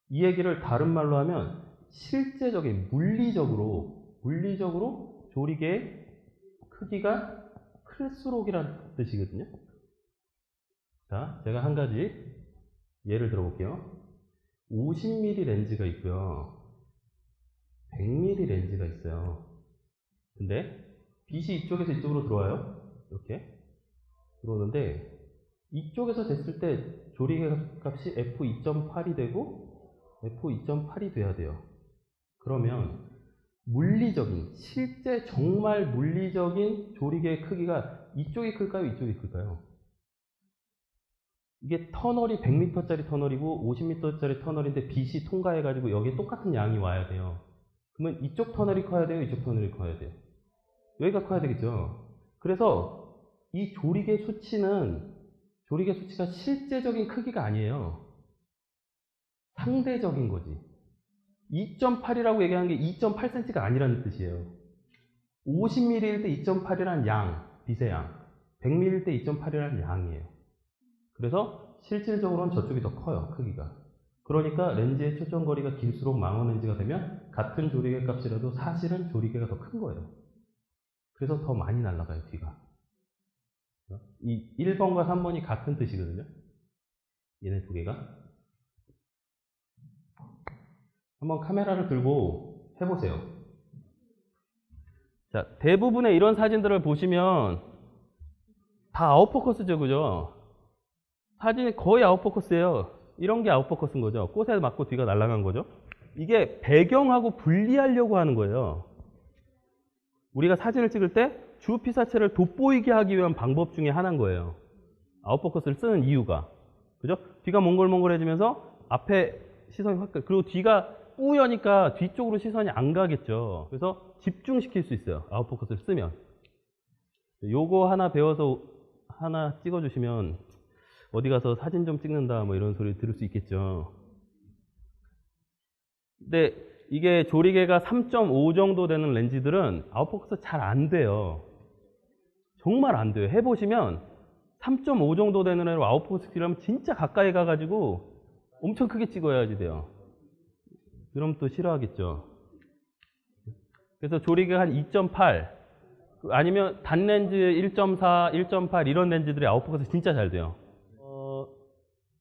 이 얘기를 다른 말로 하면 실제적인 물리적으로 조리개의 크기가 클수록이라는 뜻이거든요. 자, 제가 한 가지 예를 들어볼게요. 50mm 렌즈가 있고요. 100mm 렌즈가 있어요. 근데 빛이 이쪽에서 이쪽으로 들어와요. 이렇게 들어오는데 이쪽에서 쟀을 때 조리개 값이 f2.8이 되고 f2.8이 돼야 돼요. 그러면 물리적인, 실제 정말 물리적인 조리개의 크기가 이쪽이 클까요? 이쪽이 클까요? 이게 터널이 100m짜리 터널이고 50m짜리 터널인데 빛이 통과해가지고 여기에 똑같은 양이 와야 돼요. 그러면 이쪽 터널이 커야 돼요? 이쪽 터널이 커야 돼요? 여기가 커야 되겠죠? 그래서 이 조리개 수치가 실제적인 크기가 아니에요. 상대적인 거지. 2.8이라고 얘기하는 게 2.8cm가 아니라는 뜻이에요. 50mm일 때 2.8이란 양, 빛의 양. 100mm일 때 2.8이란 양이에요. 그래서 실질적으로는 저쪽이 더 커요, 크기가. 그러니까 렌즈의 초점거리가 길수록 망원 렌즈가 되면 같은 조리개 값이라도 사실은 조리개가 더 큰 거예요. 그래서 더 많이 날아가요, 뒤가. 이 1번과 3번이 같은 뜻이거든요. 얘네 두 개가. 한번 카메라를 들고 해보세요. 자, 대부분의 이런 사진들을 보시면 다 아웃포커스죠, 그죠? 사진이 거의 아웃포커스예요. 이런 게 아웃포커스인 거죠. 꽃에 맞고 뒤가 날아간 거죠. 이게 배경하고 분리하려고 하는 거예요. 우리가 사진을 찍을 때 주피사체를 돋보이게 하기 위한 방법 중에 하나인 거예요. 아웃포커스를 쓰는 이유가. 그죠? 뒤가 몽글몽글해지면서 앞에 시선이 확, 그리고 뒤가 뿌여니까 뒤쪽으로 시선이 안 가겠죠. 그래서 집중시킬 수 있어요. 아웃포커스를 쓰면. 요거 하나 배워서 하나 찍어주시면 어디 가서 사진 좀 찍는다 뭐 이런 소리 들을 수 있겠죠. 근데 이게 조리개가 3.5 정도 되는 렌즈들은 아웃포커스 잘 안 돼요. 정말 안 돼요. 해보시면 3.5 정도 되는 애로 아웃포커스 필요하면 진짜 가까이 가가지고 엄청 크게 찍어야지 돼요. 그럼 또 싫어하겠죠. 그래서 조리개가 한 2.8 아니면 단렌즈 1.4, 1.8 이런 렌즈들이 아웃포커스 진짜 잘 돼요.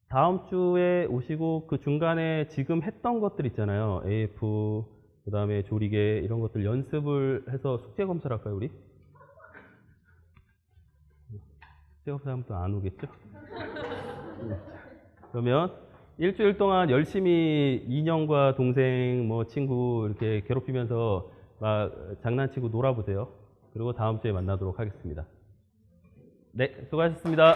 다음 주에 오시고 그 중간에 지금 했던 것들 있잖아요. AF, 그 다음에 조리개 이런 것들 연습을 해서 숙제 검사를 할까요, 우리? 숙제 검사하면 또 안 오겠죠? 그러면 일주일 동안 열심히 인형과 동생, 뭐 친구 이렇게 괴롭히면서 막 장난치고 놀아보세요. 그리고 다음 주에 만나도록 하겠습니다. 네, 수고하셨습니다.